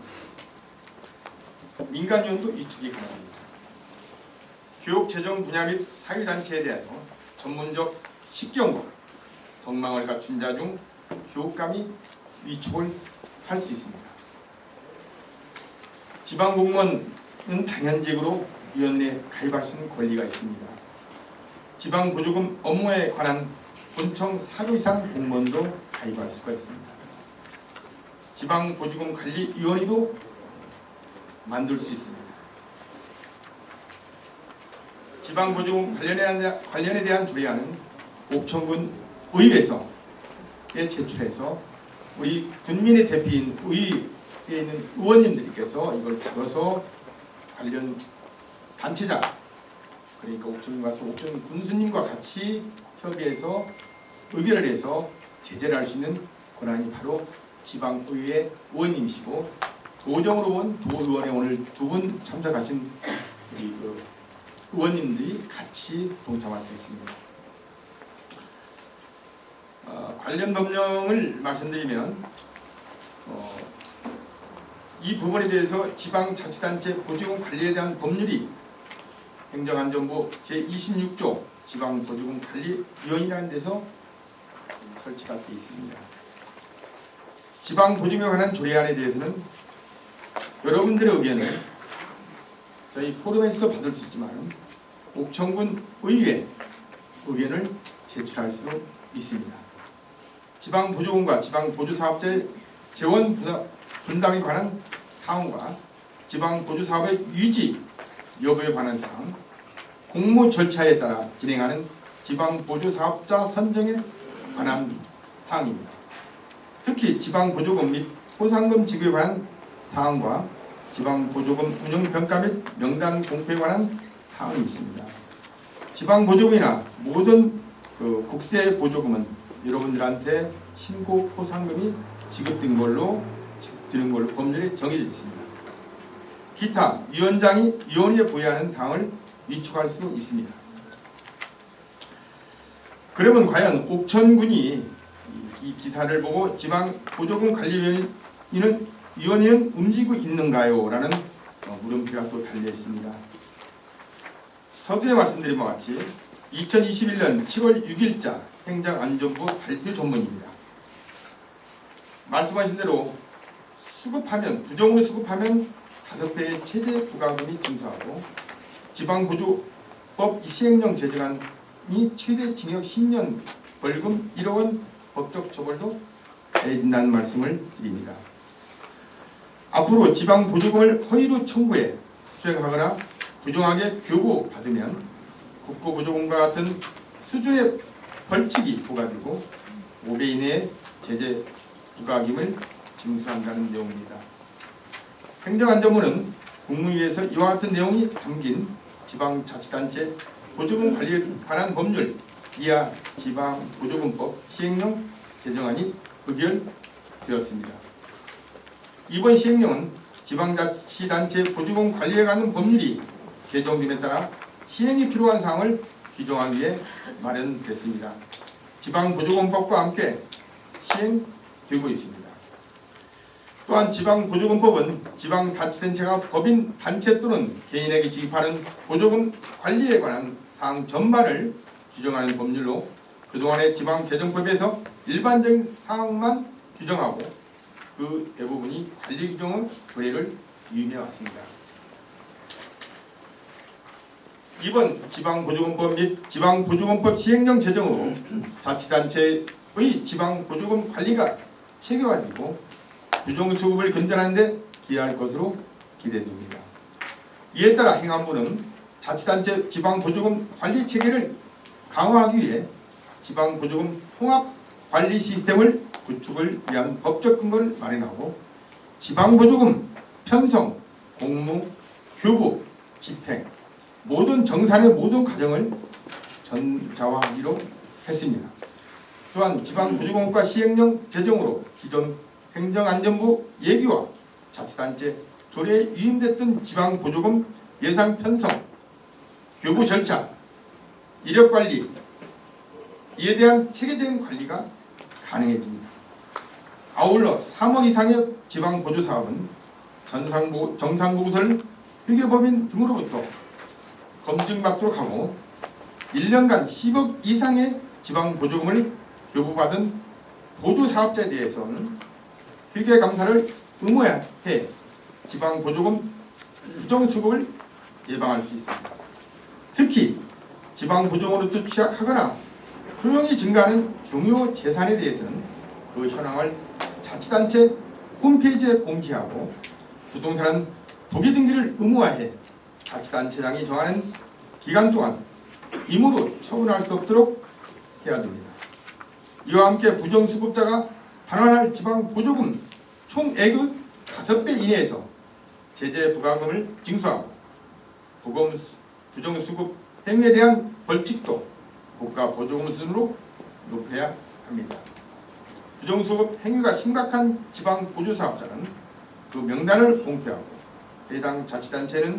민간위원도 위축이 가능합니다. 교육재정 분야 및 사회단체에 대하여 전문적 식경과 덕망을 갖춘 자 중 교육감이 위촉을 할 수 있습니다. 지방공무원은 당연직으로 위원회에 가입할 수 있는 권리가 있습니다. 지방보조금 업무에 관한 본청 4조 이상 공무원도 가입할 수가 있습니다. 지방보조금관리위원회도 만들 수 있습니다. 지방보조금 관련에 대한 조례안은 옥천군 의회에서 제출해서 우리 군민의 대표인 의회에 있는 의원님들께서 이걸 다뤄서 관련 단체장, 그러니까 옥천 군수님과 같이 협의해서 의결을 해서 제재를 할 수 있는 권한이 바로 지방의회 의원님이시고, 도정으로 온 도의원에 오늘 두 분 참석하신 우리 의원님들이 같이 동참할 수 있습니다. 관련 법령을 말씀드리면 이 부분에 대해서 지방자치단체 보조금 관리에 대한 법률이 행정안전부 제26조 지방보조금 관리위원이라는 데서 설치가 되어 있습니다. 지방보조금에 관한 조례안에 대해서는 여러분들의 의견을 저희 포럼에서도 받을 수 있지만 옥천군 의회 의견을 제출할 수 있습니다. 지방보조금과 지방보조사업자의 재원 분담에 관한 사항과 지방보조사업의 유지 여부에 관한 사항, 공모 절차에 따라 진행하는 지방보조사업자 선정에 관한 사항입니다. 특히 지방보조금 및 포상금 지급에 관한 사항과 지방보조금 운영평가 및 명단 공표에 관한 사항이 있습니다. 지방보조금이나 모든 국세보조금은 여러분들한테 신고 포상금이 지급되는 걸로 법률에 정해져 있습니다. 기타 위원장이 위원회에 부여하는 사항을 위촉할 수 있습니다. 그러면 과연 옥천군이 이 기사를 보고 지방보조금 관리위원회는 움직이고 있는가요? 라는 물음표가 또 달려 있습니다. 서두에 말씀드린 바와 같이 2021년 7월 6일자 행정안전부 발표 전문입니다. 말씀하신 대로 부정으로 수급하면 5배의 최대 부과금이 징수하고 지방보조법 시행령 제정안이 최대 징역 10년 벌금 1억 원 법적 처벌도 가해진다는 말씀을 드립니다. 앞으로 지방보조금을 허위로 청구해 수령하거나 부정하게 교부받으면 국고보조금과 같은 수준의 벌칙이 부과되고 5배 이내의 제재 부과금을 징수한다는 내용입니다. 행정안전부는 국무위에서 이와 같은 내용이 담긴 지방자치단체 보조금 관리에 관한 법률 이하 지방보조금법 시행령 제정안이 의결되었습니다. 이번 시행령은 지방자치단체 보조금 관리에 관한 법률이 개정됨에 따라 시행이 필요한 사항을 규정하기 위해 마련됐습니다. 지방보조금법과 함께 시행되고 있습니다. 또한 지방보조금법은 지방자치단체가 법인 단체 또는 개인에게 지급하는 보조금 관리에 관한 사항 전반을 규정하는 법률로 그동안의 지방재정법에서 일반적인 사항만 규정하고 그 대부분이 관리 규정의 조례를 위임해 왔습니다. 이번 지방보조금법 및 지방보조금법 시행령 제정으로 자치단체의 지방보조금 관리가 체계화되고 부정수급을 견제하는 데 기여할 것으로 기대됩니다. 이에 따라 행안부는 자치단체 지방보조금 관리 체계를 강화하기 위해 지방보조금 통합관리 시스템을 구축을 위한 법적 근거를 마련하고 지방보조금 편성, 공무, 교부, 집행 모든 정산의 모든 과정을 전자화하기로 했습니다. 또한 지방보조금과 시행령 제정으로 기존 행정안전부 예규와 자치단체 조례에 위임됐던 지방보조금 예산 편성, 교부 절차, 이력관리 이에 대한 체계적인 관리가 가능해집니다. 아울러 3억 이상의 지방보조사업은 정산보고서를 회계법인 등으로부터 검증받도록 하고 1년간 10억 이상의 지방보조금을 교부받은 보조사업자에 대해서는 회계감사를 의무화해 지방보조금 부정수급을 예방할 수 있습니다. 특히 지방보조금으로부터 취약하거나 효용이 증가하는 중요 재산에 대해서는 그 현황을 자치단체 홈페이지에 공지하고 부동산은 조기 등기를 의무화해 자치단체장이 정하는 기간 동안 임의로 처분할 수 없도록 해야 됩니다. 이와 함께 부정수급자가 반환할 지방보조금 총액의 5배 이내에서 제재 부과금을 징수하고 부정수급 행위에 대한 벌칙도 국가보조금 수준으로 높여야 합니다. 부정수급 행위가 심각한 지방보조사업자는 그 명단을 공표하고 해당 자치단체는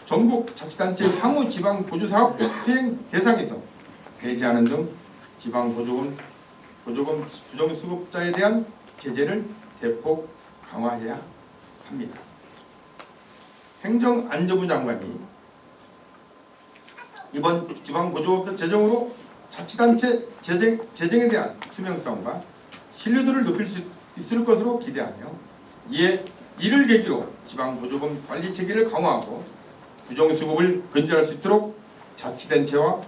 전국 자치단체 향후 지방보조사업 수행 대상에서 배제하는 등 지방보조금 부정수급자에 대한 제재를 대폭 강화해야 합니다. 행정안전부 장관이 이번 지방보조법 제정으로 자치단체 재정에 대한 투명성과 신뢰도를 높일 수 있을 것으로 기대하며 이에 이를 계기로 지방보조금 관리 체계를 강화하고 부정수급을 근절할 수 있도록 자치단체와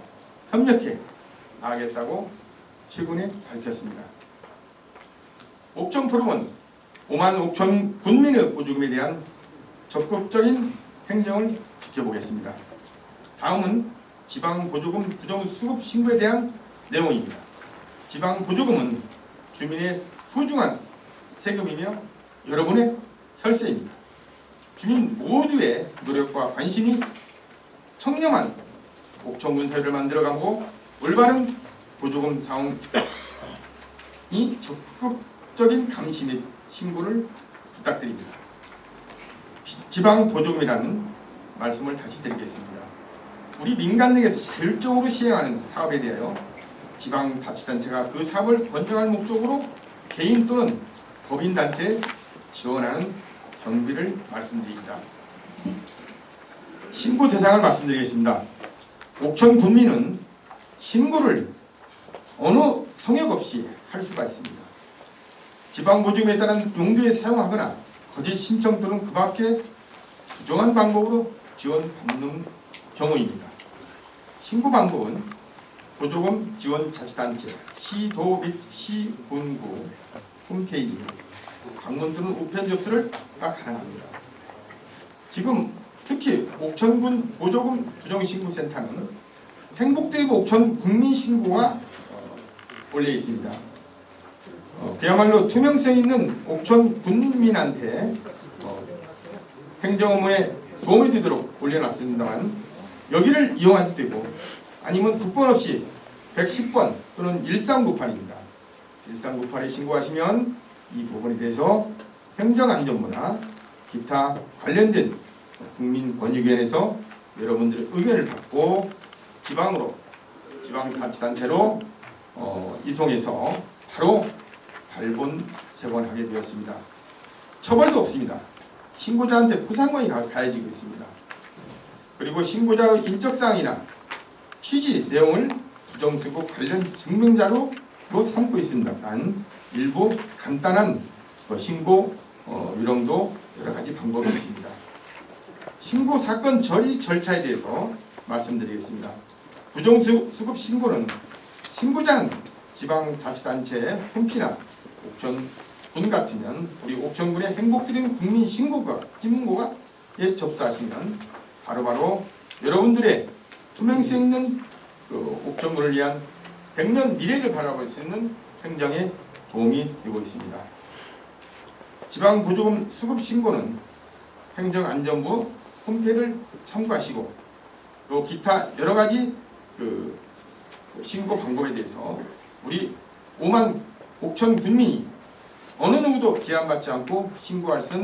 협력해 나가겠다고 최근에 밝혔습니다. 옥천포럼은 5만 5천 군민의 보조금에 대한 적극적인 행정을 지켜보겠습니다. 다음은 지방보조금 부정수급 신고에 대한 내용입니다. 지방보조금은 주민의 소중한 세금이며 여러분의 혈세입니다. 주민 모두의 노력과 관심이 청렴한 옥천군 사회를 만들어가고 올바른 보조금 사용이 적극적인 감시 및 신고를 부탁드립니다. 지방보조금이라는 말씀을 다시 드리겠습니다. 우리 민간 등에서 자율적으로 시행하는 사업에 대하여 지방자치단체가 그 사업을 권장할 목적으로 개인 또는 법인단체에 지원하는 경비를 말씀드립니다. 신고 대상을 말씀드리겠습니다. 옥천 군민은 신고를 어느 성역 없이 할 수가 있습니다. 지방보조금에 따른 용도에 사용하거나 거짓 신청 또는 그 밖에 부정한 방법으로 지원받는 경우입니다. 신고 방법은 보조금 지원 자치단체, 시도 및 시군구 홈페이지, 방문 또는 우편 접수가 가능합니다. 지금 특히 옥천군 보조금 부정신고센터는 행복대교 옥천 국민신고가 올려 있습니다. 그야말로 투명성 있는 옥천 군민한테 행정 업무에 도움이 되도록 올려놨습니다만 여기를 이용해도 되고 아니면 국번 없이 110번 또는 1398입니다. 1398에 신고하시면 이 부분에 대해서 행정안전부나 기타 관련된 국민권익위원회에서 여러분들의 의견을 받고 지방자치단체로 이송해서 바로 발본 세번하게 되었습니다. 처벌도 없습니다. 신고자한테 포상권이 가해지고 있습니다. 그리고 신고자의 인적사항이나 취지 내용을 부정수급 관련 증명자로 삼고 있습니다. 단 일부 간단한 신고 유령도 여러 가지 방법이 있습니다. 신고 사건 처리 절차에 대해서 말씀드리겠습니다. 부정수급 신고는 신고자는 지방자치단체 홈피나 옥천군 같으면 우리 옥천군의 행복드림 국민신고가에 접수하시면 바로바로 여러분들의 투명성 있는 옥천군을 위한 100년 미래를 바라볼 수 있는 행정에 도움이 되고 있습니다. 지방보조금 수급신고는 행정안전부 홈페이지를 참고하시고 또 기타 여러가지 신고 방법에 대해서 우리 5만 5천 군민이 어느 누구도 제한받지 않고 신고할 수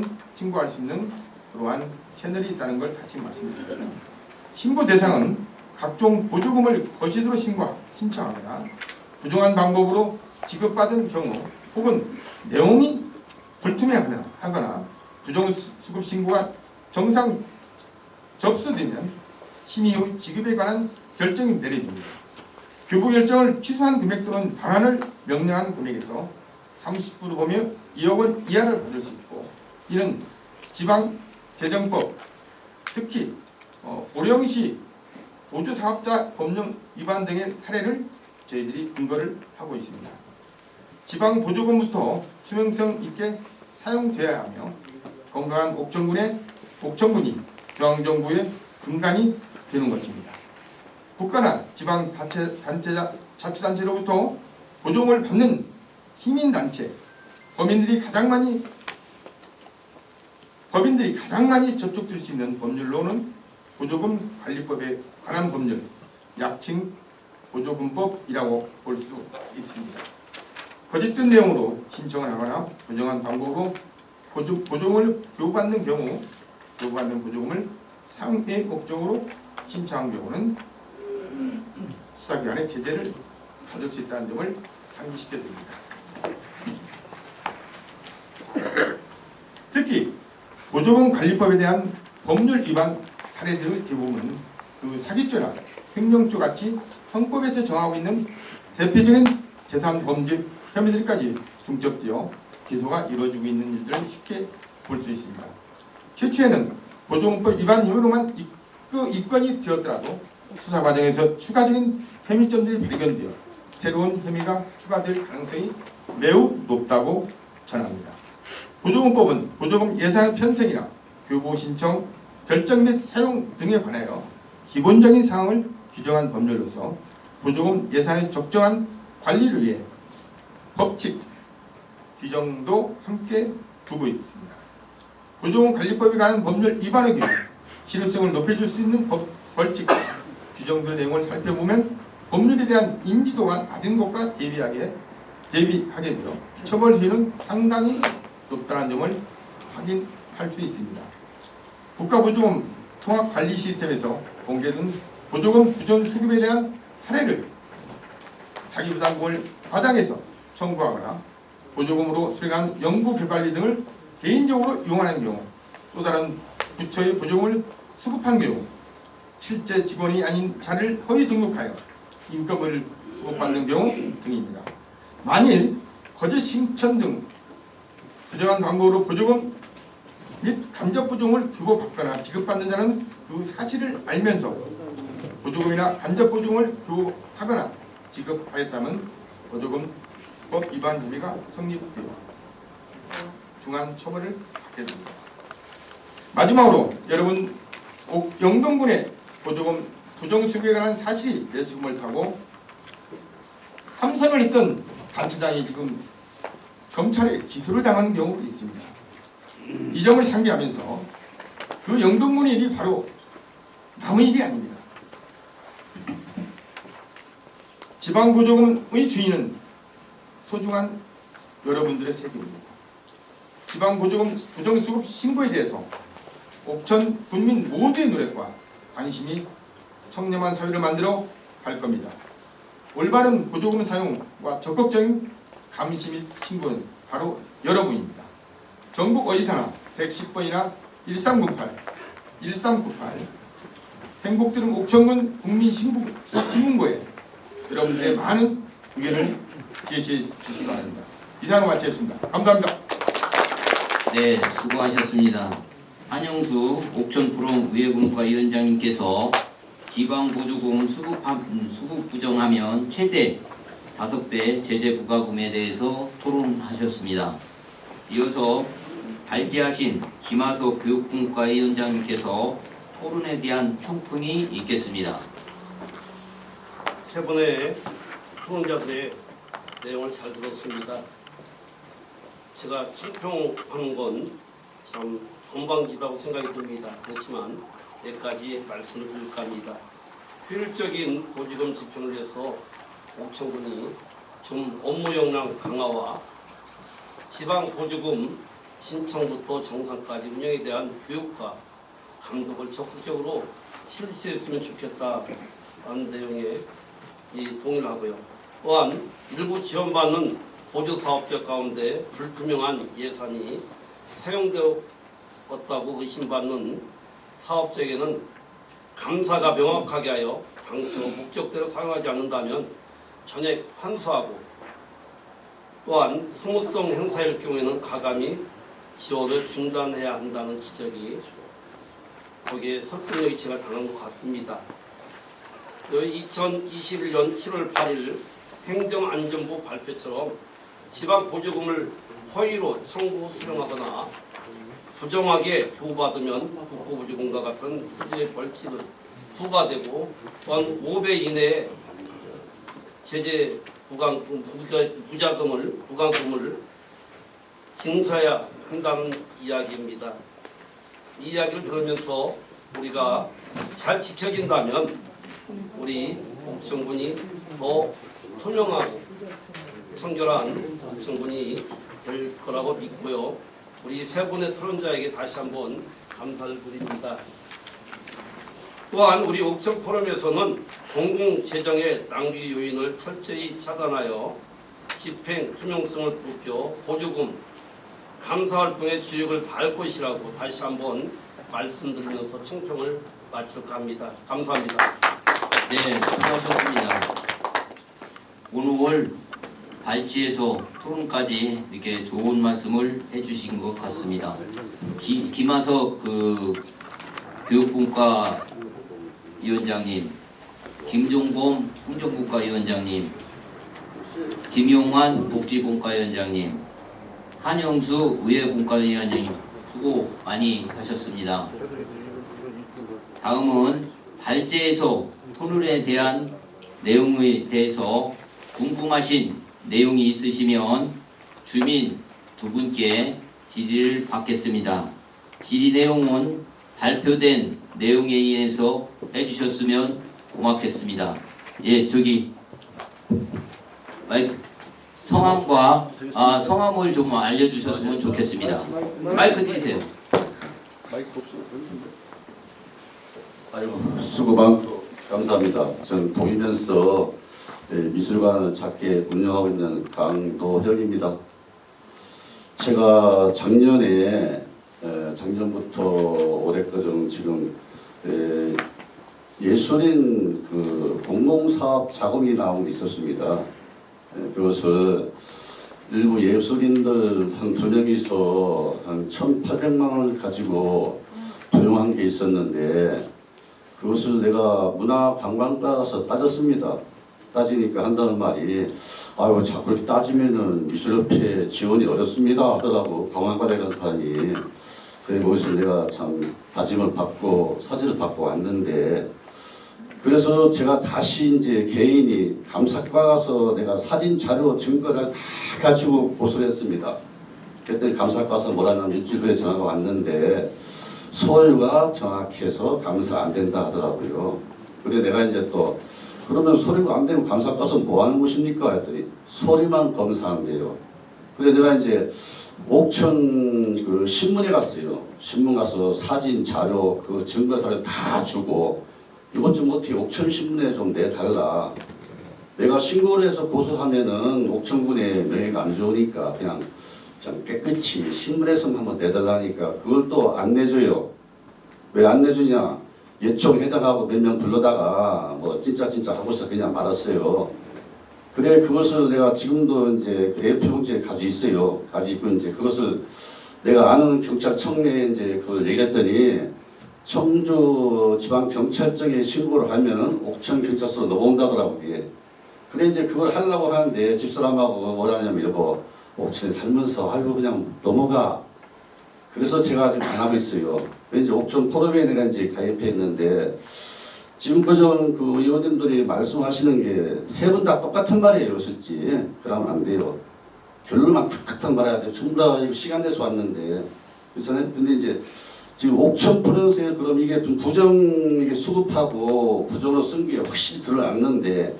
있는 그러한 채널이 있다는 걸 다시 말씀드립니다. 신고 대상은 각종 보조금을 거짓으로 신청하거나 부정한 방법으로 지급받은 경우 혹은 내용이 불투명하거나 부정수급 신고가 정상 접수되면 심의 후 지급에 관한 결정이 내려집니다. 교부 결정을 취소한 금액 또는 반환을 명령한 금액에서 30%로 보며 2억 원 이하를 받을 수 있고 이는 지방재정법 특히 고령시 보조사업자 법령 위반 등의 사례를 저희들이 근거를 하고 있습니다. 지방보조금부터 투명성 있게 사용되어야 하며 건강한 옥천군의 옥천군이 중앙정부의 근간이 되는 것입니다. 국가나 지방자치단체로부터 보조금을 받는 시민단체, 법인들이 가장 많이 저촉될 수 있는 법률로는 보조금 관리법에 관한 법률, 약칭 보조금법이라고 볼 수 있습니다. 거짓된 내용으로 신청을 하거나 부정한 방법으로 보조금을 교부받는 경우 교부받는 보조금을 상해 목적으로 신청한 경우는 수사기관의 제재를 받을 수 있다는 점을 상기시켜 드립니다. 특히 보조금 관리법에 대한 법률 위반 사례들의 대부분은 그 사기죄나 횡령죄 같이 형법에서 정하고 있는 대표적인 재산 범죄 혐의들까지 중첩되어 기소가 이루어지고 있는 일들을 쉽게 볼 수 있습니다. 최초에는 보조금법 위반 혐의로만 입건이 되었더라도 수사 과정에서 추가적인 혐의점들이 발견되어 새로운 혐의가 추가될 가능성이 매우 높다고 전합니다. 보조금법은 보조금 예산 편성이나 교부 신청, 결정 및 사용 등에 관하여 기본적인 사항을 규정한 법률로서 보조금 예산의 적정한 관리를 위해 법칙 규정도 함께 두고 있습니다. 보조금 관리법에 관한 법률 위반의 경우 실효성을 높여줄 수 있는 벌칙 규정들의 내용을 살펴보면 법률에 대한 인지도가 낮은 것과 대비하게 되어 처벌 수위는 상당히 높다는 점을 확인할 수 있습니다. 국가보조금 통합관리 시스템에서 공개된 보조금 부정 수급에 대한 사례를 자기부담금을 과장해서 청구하거나 보조금으로 수령한 연구개발비 등을 개인적으로 이용하는 경우, 또 다른 부처의 보조금을 수급한 경우, 실제 직원이 아닌 자를 허위 등록하여 인건비를 수급받는 경우 등입니다. 만일 거짓 신청 등 부정한 광고로 보조금 및 간접보조금을 주고받거나 지급받는 자는 그 사실을 알면서 보조금이나 간접보조금을 주고하거나 지급하였다면 보조금법 위반 혐의가 성립되어 중한 처벌을 받게 됩니다. 마지막으로 여러분 영동군의 보조금 부정수급에 관한 사실이 매스컴을 타고 삼선을 했던 단체장이 지금 검찰에 기소를 당하는 경우도 있습니다. 이 점을 상기하면서 그 영동군의 일이 바로 남의 일이 아닙니다. 지방보조금의 주인은 소중한 여러분들의 세금입니다. 지방보조금 부정수급 신고에 대해서 옥천 군민 모두의 노력과 관심이 청렴한 사회를 만들어 갈 겁니다. 올바른 보조금 사용과 적극적인 감시 및 신고는 바로 여러분입니다. 전국 어디서나 110번이나 1398, 1398 행복들은 옥천군 국민신문고에 여러분들의 많은 의견을 제시해 주시기 바랍니다. 이상으로 마치겠습니다. 감사합니다. 네, 수고하셨습니다. 한영수 옥천부롱의회분과 위원장님께서 지방보조금 수급 부정하면 최대 5배 제재 부과금에 대해서 토론하셨습니다. 이어서 발제하신 김하석 교육분과 위원장님께서 토론에 대한 총평이 있겠습니다. 세 분의 토론자들의 내용을 잘 들었습니다. 제가 총평하는 건 참 건방지다고 생각이 듭니다. 그렇지만 몇 가지 말씀을 드릴까 합니다. 효율적인 보조금 집행을 위해서 옥천군이 좀 업무 역량 강화와 지방 보조금 신청부터 정산까지 운영에 대한 교육과 감독을 적극적으로 실시했으면 좋겠다는 내용에 동의를 하고요. 또한 일부 지원받는 보조사업자 가운데 불투명한 예산이 사용되었다고 의심받는 사업자에게는 감사가 명확하게 하여 당초 목적대로 사용하지 않는다면 전액 환수하고, 또한 소모성 행사일 경우에는 가감히 지원을 중단해야 한다는 지적이 거기에 설득력이 제가 당한 것 같습니다. 2021년 7월 8일 행정안전부 발표처럼 지방보조금을 허위로 청구 수령하거나 부정하게 교부받으면 국고부지공과 같은 후지의 벌칙은 부과되고 또한 5배 이내에 제재 부과금을 징수해야 한다는 이야기입니다. 이 이야기를 들으면서 우리가 잘 지켜진다면 우리 옥천군이 더 투명하고 청결한 옥천군이 될 거라고 믿고요. 우리 세 분의 토론자에게 다시 한번 감사를 드립니다. 또한 우리 옥천 포럼에서는 공공재정의 낭비 요인을 철저히 차단하여 집행 투명성을 높여 보조금 감사활동의 주역을 다할 것이라고 다시 한번 말씀드리면서 청평을 마칠까 합니다. 감사합니다. 네, 수고하셨습니다. 오늘 발치에서 토론까지 이렇게 좋은 말씀을 해주신 것 같습니다. 김하석 교육분과 위원장님, 김종범 행정국가위원장님, 김용환 복지분과위원장님, 한영수 의회분과위원장님 수고 많이 하셨습니다. 다음은 발제에서 토론에 대한 내용에 대해서 궁금하신 내용이 있으시면 주민 두 분께 질의를 받겠습니다. 질의 내용은 발표된 내용에 의해서 해주셨으면 고맙겠습니다. 예, 저기 마이크 성함과 성함을 좀 알려주셨으면 좋겠습니다. 마이크 드리세요. 아유, 수고 많고 감사합니다. 저는 보이면서 미술관을 작게 운영하고 있는 강도형입니다. 제가 작년부터 올해까지 지금 예술인 공공사업 자금이 나온 게 있었습니다. 그것을 일부 예술인들 한 2명이서 한 1,800만 원을 가지고 도용한 게 있었는데 그것을 내가 문화관광과라서 따졌습니다. 따지니까 한다는 말이 아유 자꾸 이렇게 따지면은 미술협회 지원이 어렵습니다 하더라고. 관광과라는 사람이. 그래 거기서 내가 참 다짐을 받고 사지를 받고 왔는데 그래서 제가 다시 이제 개인이 감사과 가서 내가 사진 자료 증거를 다 가지고 고소를 했습니다. 그때 감사과 가서 뭐라냐면 일주일 후에 전화가 왔는데 서류가 정확해서 감사 안 된다 하더라고요. 그래 내가 이제 또 그러면 서류가 안 되면 감사 가서 뭐 하는 것입니까? 했더니 서류만 검사한대요. 그래 내가 이제 옥천 신문에 갔어요. 신문 가서 사진 자료 증거 사료 다 주고 이것 좀 어떻게 옥천 신문에 좀 내달라. 내가 신고를 해서 고소하면은 옥천군의 명예가 안 좋으니까 그냥 깨끗이 신문에서만 한번 내달라니까 그걸 또 안 내줘요. 왜 안 내주냐? 예총 회장하고 몇 명 불러다가 뭐 진짜 하고서 그냥 말았어요. 그래 그것을 내가 지금도 이제 A4용지에 가지고 있어요. 가지고 있고 이제 그것을 내가 아는 경찰청에 이제 그걸 얘기했더니 청주 지방경찰청에 신고를 하면은 옥천 경찰서로 넘어온다더라고요. 그게. 그래 이제 그걸 하려고 하는데 집사람하고 뭐라냐면 이러고 옥천에 살면서 아이고 그냥 넘어가. 그래서 제가 지금 안 하고 있어요. 왠지 옥천 포럼에 내가 이제 가입해 있는데 지금 그전 의원님들이 말씀하시는 게 세 분 다 똑같은 말이에요, 실제. 그러면 안 돼요. 결론만 탁탁탁 말해야 돼요. 전부 다 시간 내서 왔는데. 그래서 근데 이제 지금 옥천 포럼에 그럼 이게 좀 부정 수급하고 부정으로 쓴 게 확실히 드러났는데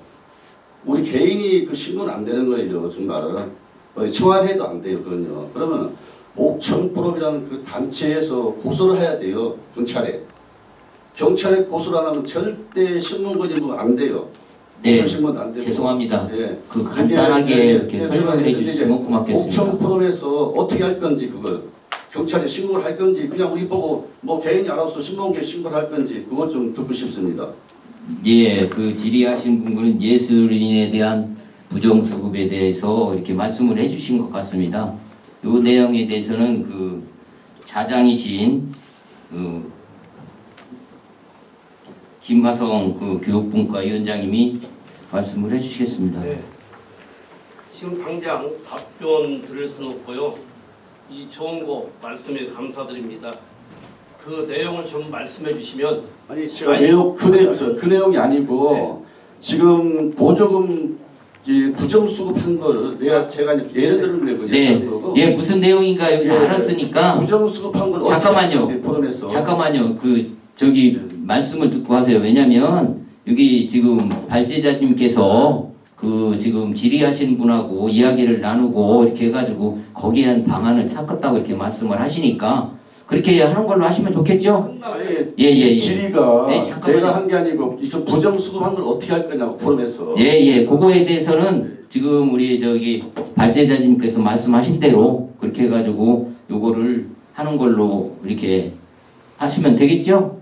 우리 개인이 신고는 안 되는 거예요, 정말은. 청와대도 안 돼요, 그건요. 그러면 옥천 포럼이라는 단체에서 고소를 해야 돼요, 경찰에. 경찰에 고소를 안 하면 절대 신문권이 안 돼요. 네, 신문도 안 되고. 죄송합니다. 예. 간단하게 이렇게 설명해 주시면 고맙겠습니다. 옥천 포럼에서 어떻게 할 건지 그걸 경찰에 신고를 할 건지 그냥 우리 보고 뭐 개인이 알아서 신문계에 신고를 할 건지 그걸 좀 듣고 싶습니다. 예, 질의하신 분들은 예술인에 대한 부정수급에 대해서 이렇게 말씀을 해주신 것 같습니다. 이 내용에 대해서는 자장이신 김하성 교육분과 위원장님이 말씀을 해주시겠습니다. 네. 지금 당장 답변 드릴 수는 없고요. 이 좋은 거 말씀에 감사드립니다. 그 내용을 좀 말씀해 주시면. 아니 제가 내용 그 내용이 아니고 지금 보조금 이 부정수급한 걸 제가 예를 들면 네, 거고. 예, 무슨 내용인가 여기서 예, 알았으니까 부정수급한 걸 잠깐만요. 어떻게 포럼에서 잠깐만요. 저기 말씀을 듣고 하세요. 왜냐면 여기 지금 발제자님께서 지금 질의하신 분하고 이야기를 나누고 이렇게 해가지고 거기에 한 방안을 찾겠다고 이렇게 말씀을 하시니까 그렇게 하는 걸로 하시면 좋겠죠? 예. 질의가 네, 잠깐만요. 내가 한 게 아니고 이거 부정수급한 걸 어떻게 할 거냐고 포럼에서. 예. 그거에 대해서는 지금 우리 발제자님께서 말씀하신 대로 그렇게 해가지고 요거를 하는 걸로 이렇게 하시면 되겠죠?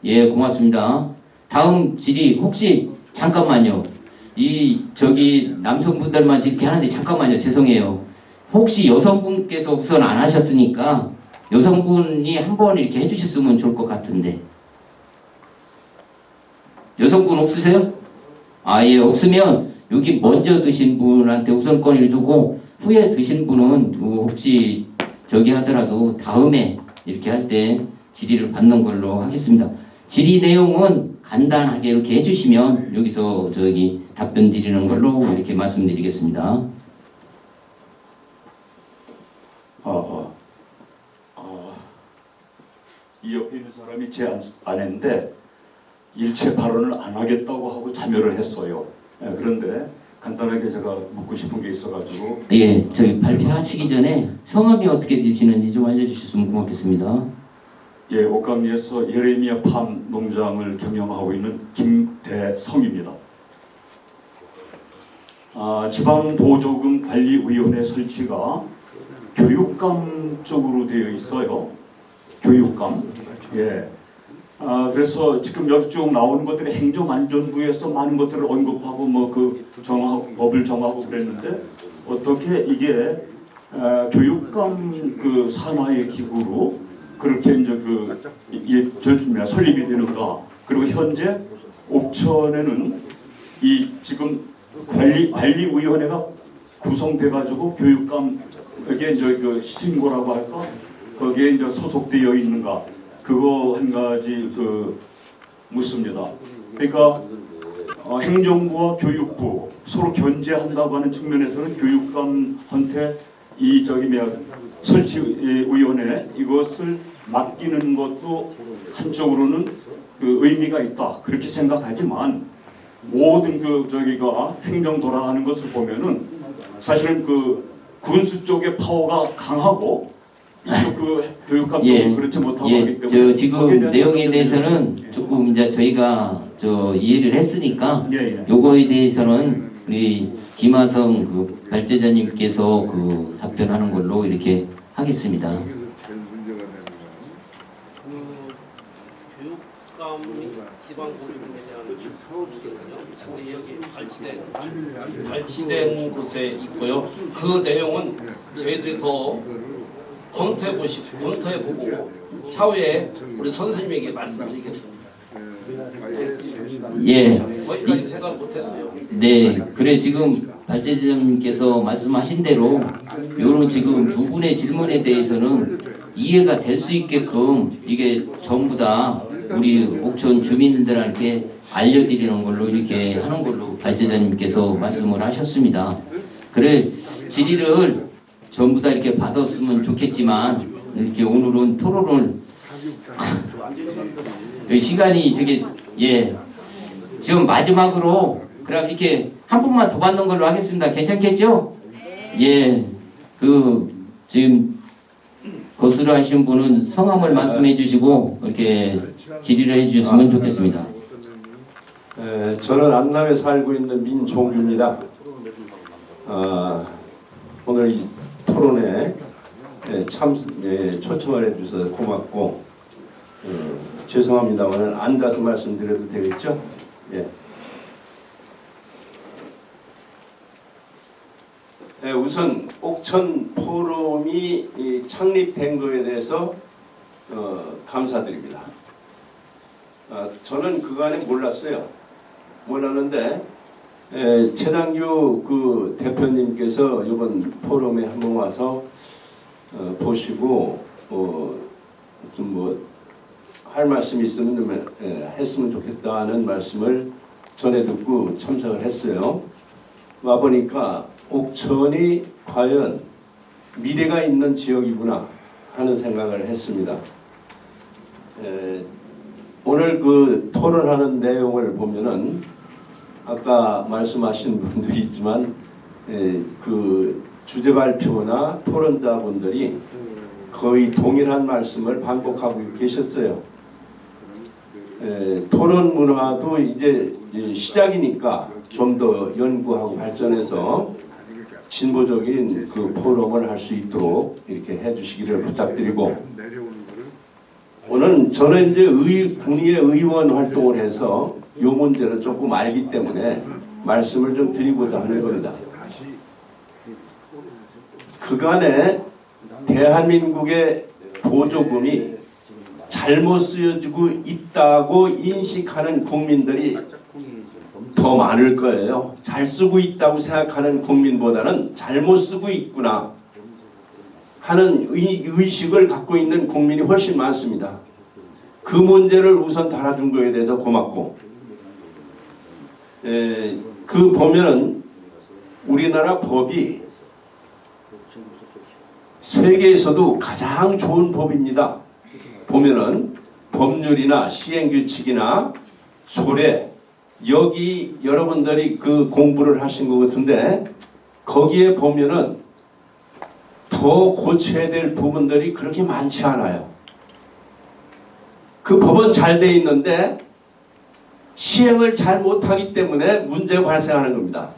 예, 고맙습니다. 다음 질의 혹시 잠깐만요. 남성분들만 이렇게 하는데 잠깐만요. 죄송해요. 혹시 여성분께서 우선 안 하셨으니까 여성분이 한번 이렇게 해주셨으면 좋을 것 같은데. 여성분 없으세요? 예, 없으면 여기 먼저 드신 분한테 우선권을 주고 후에 드신 분은 혹시 하더라도 다음에 이렇게 할 때 질의를 받는 걸로 하겠습니다. 질의 내용은 간단하게 이렇게 해주시면 여기서 답변 드리는 걸로 이렇게 말씀드리겠습니다. 이 옆에 있는 사람이 제 아내인데 일체 발언을 안 하겠다고 하고 참여를 했어요. 그런데 간단하게 제가 묻고 싶은 게 있어가지고. 예, 발표하시기 전에 성함이 어떻게 되시는지 좀 알려주셨으면 고맙겠습니다. 예, 옥감리에서 예레미야 팜 농장을 경영하고 있는 김대성입니다. 지방보조금관리위원회 설치가 교육감 쪽으로 되어 있어요. 교육감. 예. 그래서 지금 여기 쭉 나오는 것들이 행정안전부에서 많은 것들을 언급하고 법을 정하고 그랬는데 어떻게 이게 교육감 산하의 기구로 그렇게 설립이 되는가? 그리고 현재 옥천에는 지금 관리위원회가 구성돼 가지고 교육감에게 신고라고 할까? 거기에 소속되어 있는가? 그거 한 가지 묻습니다. 그러니까 행정부와 교육부 서로 견제한다고 하는 측면에서는 교육감한테 설치위원회 이것을 맡기는 것도 한쪽으로는 의미가 있다 그렇게 생각하지만 모든 행정 돌아가는 것을 보면은 사실은 군수 쪽의 파워가 강하고 이쪽 교육감도 그렇지 못하고 하기 때문에 지금 내용에 대해서는 조금 저희가 이해를 했으니까 요거에 대해서는 우리 김하성 발제자님께서 답변하는 걸로 이렇게 하겠습니다. 교육감이 지방보조금에 대한 여기 발치된 곳에 있고요. 그 내용은 저희들이 더 검토해보고 차후에 우리 선생님에게 말씀드리겠습니다. 예. 거기까지 생각 못했어요. 네, 그래 지금 발제자님께서 말씀하신 대로 이런 지금 두 분의 질문에 대해서는 이해가 될 수 있게끔 이게 전부 다 우리 옥천 주민들한테 알려드리는 걸로 이렇게 하는 걸로 발제자님께서 말씀을 하셨습니다. 그래 질의를 전부 다 이렇게 받았으면 좋겠지만 이렇게 오늘은 토론을 시간이 지금 마지막으로 그럼 이렇게 한 분만 더 받는 걸로 하겠습니다. 괜찮겠죠? 예. 지금 거스로 하신 분은 성함을 말씀해 주시고 이렇게 질의를 해 주셨으면 좋겠습니다. 저는 안남에 살고 있는 민종규입니다. 오늘 이 토론에 초청을 해주셔서 고맙고 죄송합니다만 앉아서 말씀드려도 되겠죠? 예. 우선 옥천 포럼이 창립된 것에 대해서 감사드립니다. 저는 그간에 몰랐는데 최장규 대표님께서 이번 포럼에 한번 와서 보시고 좀 뭐 할 말씀이 있으면 좀 했으면 좋겠다는 말씀을 전해 듣고 참석을 했어요. 와 보니까 옥천이 과연 미래가 있는 지역이구나 하는 생각을 했습니다. 오늘 그 토론하는 내용을 보면은 아까 말씀하신 분도 있지만 그 주제 발표나 토론자분들이 거의 동일한 말씀을 반복하고 계셨어요. 토론 문화도 이제 시작이니까 좀 더 연구하고 발전해서 진보적인 그 포럼을 할 수 있도록 이렇게 해주시기를 부탁드리고, 오늘 저는 이제 군의회 의원 활동을 해서 이 문제를 조금 알기 때문에 말씀을 좀 드리고자 하는 겁니다. 그간에 대한민국의 보조금이 잘못 쓰여지고 있다고 인식하는 국민들이 더 많을 거예요. 잘 쓰고 있다고 생각하는 국민보다는 잘못 쓰고 있구나 하는 의식을 갖고 있는 국민이 훨씬 많습니다. 그 문제를 우선 달아준 거에 대해서 고맙고, 그 보면은 우리나라 법이 세계에서도 가장 좋은 법입니다. 보면은 법률이나 시행규칙이나 조례, 여기 여러분들이 그 공부를 하신 것 같은데 거기에 보면은 더 고쳐야 될 부분들이 그렇게 많지 않아요. 그 법은 잘 돼 있는데 시행을 잘 못하기 때문에 문제가 발생하는 겁니다.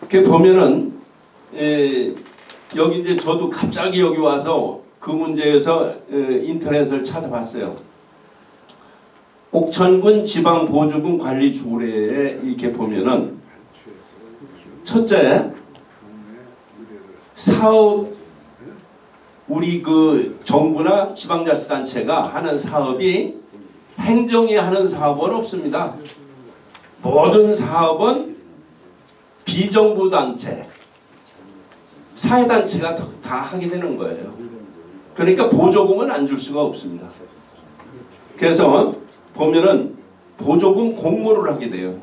그 보면은 여기 이제 저도 갑자기 여기 와서 그 문제에서 인터넷을 찾아봤어요. 옥천군 지방보조금 관리 조례에 이렇게 보면은 첫째, 사업 우리 그 정부나 지방자치단체가 하는 사업이 행정이 하는 사업은 없습니다. 모든 사업은 비정부 단체, 사회단체가 다 하게 되는 거예요. 그러니까 보조금은 안 줄 수가 없습니다. 그래서 보면은 보조금 공모를 하게 돼요.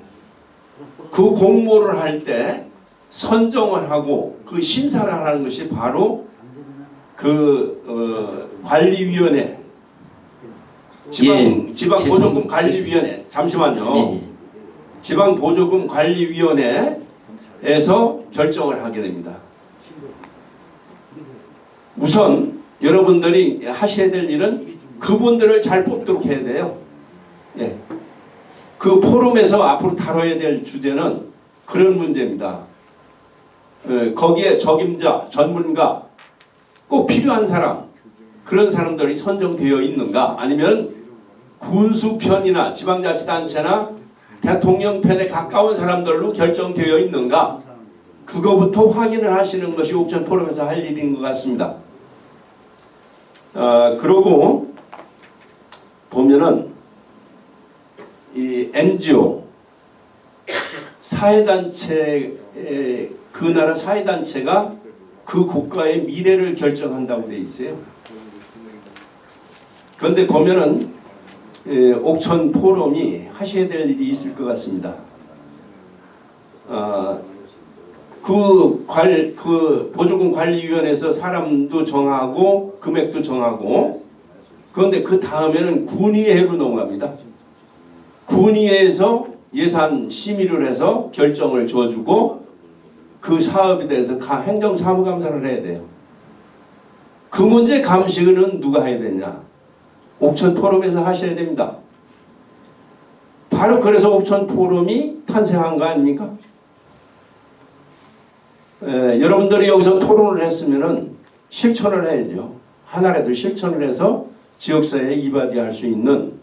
그 공모를 할 때 선정을 하고 그 심사를 하는 것이 바로 그 관리위원회, 지방보조금 관리위원회, 잠시만요. 지방보조금 관리위원회에서 결정을 하게 됩니다. 우선 여러분들이 하셔야 될 일은 그분들을 잘 뽑도록 해야 돼요. 예. 그 포럼에서 앞으로 다뤄야 될 주제는 그런 문제입니다. 거기에 적임자, 전문가, 꼭 필요한 사람, 그런 사람들이 선정되어 있는가, 아니면 군수편이나 지방자치단체나 대통령 편에 가까운 사람들로 결정되어 있는가, 그거부터 확인을 하시는 것이 옥천 포럼에서 할 일인 것 같습니다. 그러고 보면은 이 NGO 사회단체, 그 나라 사회단체가 그 국가의 미래를 결정한다고 돼 있어요. 그런데 보면은 옥천 포럼이 하셔야 될 일이 있을 것 같습니다. 그 보조금 관리위원회에서 사람도 정하고 금액도 정하고, 그런데 그 다음에는 군의회로 넘어갑니다. 군의회에서 예산 심의를 해서 결정을 줘주고 그 사업에 대해서 행정사무감사를 해야 돼요. 그 문제 감시는 누가 해야 되냐? 옥천 포럼에서 하셔야 됩니다. 바로 그래서 옥천 포럼이 탄생한 거 아닙니까? 여러분들이 여기서 토론을 했으면은 실천을 해야죠. 하나라도 실천을 해서 지역사회에 이바지할 수 있는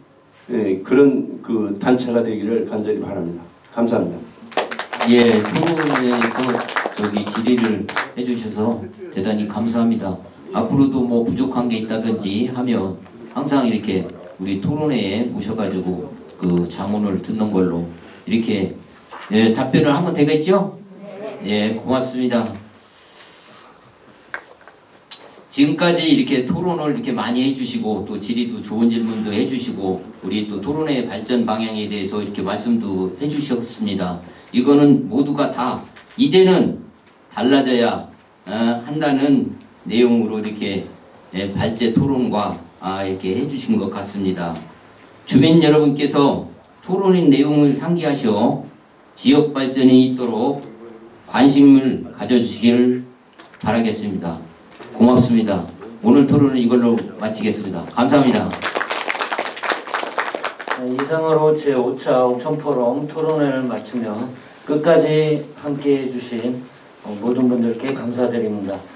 그런 그 단체가 되기를 간절히 바랍니다. 감사합니다. 예, 토론에서 질의를 해주셔서 대단히 감사합니다. 앞으로도 뭐 부족한 게 있다든지 하면 항상 이렇게 우리 토론회에 모셔가지고 그 자문을 듣는 걸로 이렇게 답변을 하면 되겠죠? 예, 고맙습니다. 지금까지 이렇게 토론을 이렇게 많이 해주시고 또 질의도 좋은 질문도 해주시고 우리 또 토론의 발전 방향에 대해서 이렇게 말씀도 해주셨습니다. 이거는 모두가 다 이제는 달라져야 한다는 내용으로 이렇게 발제 토론과 이렇게 해주신 것 같습니다. 주민 여러분께서 토론의 내용을 상기하셔 지역 발전이 있도록 관심을 가져주시길 바라겠습니다. 고맙습니다. 오늘 토론은 이걸로 마치겠습니다. 감사합니다. 이상으로 제5차 옥천포럼 토론회를 마치며 끝까지 함께해 주신 모든 분들께 감사드립니다.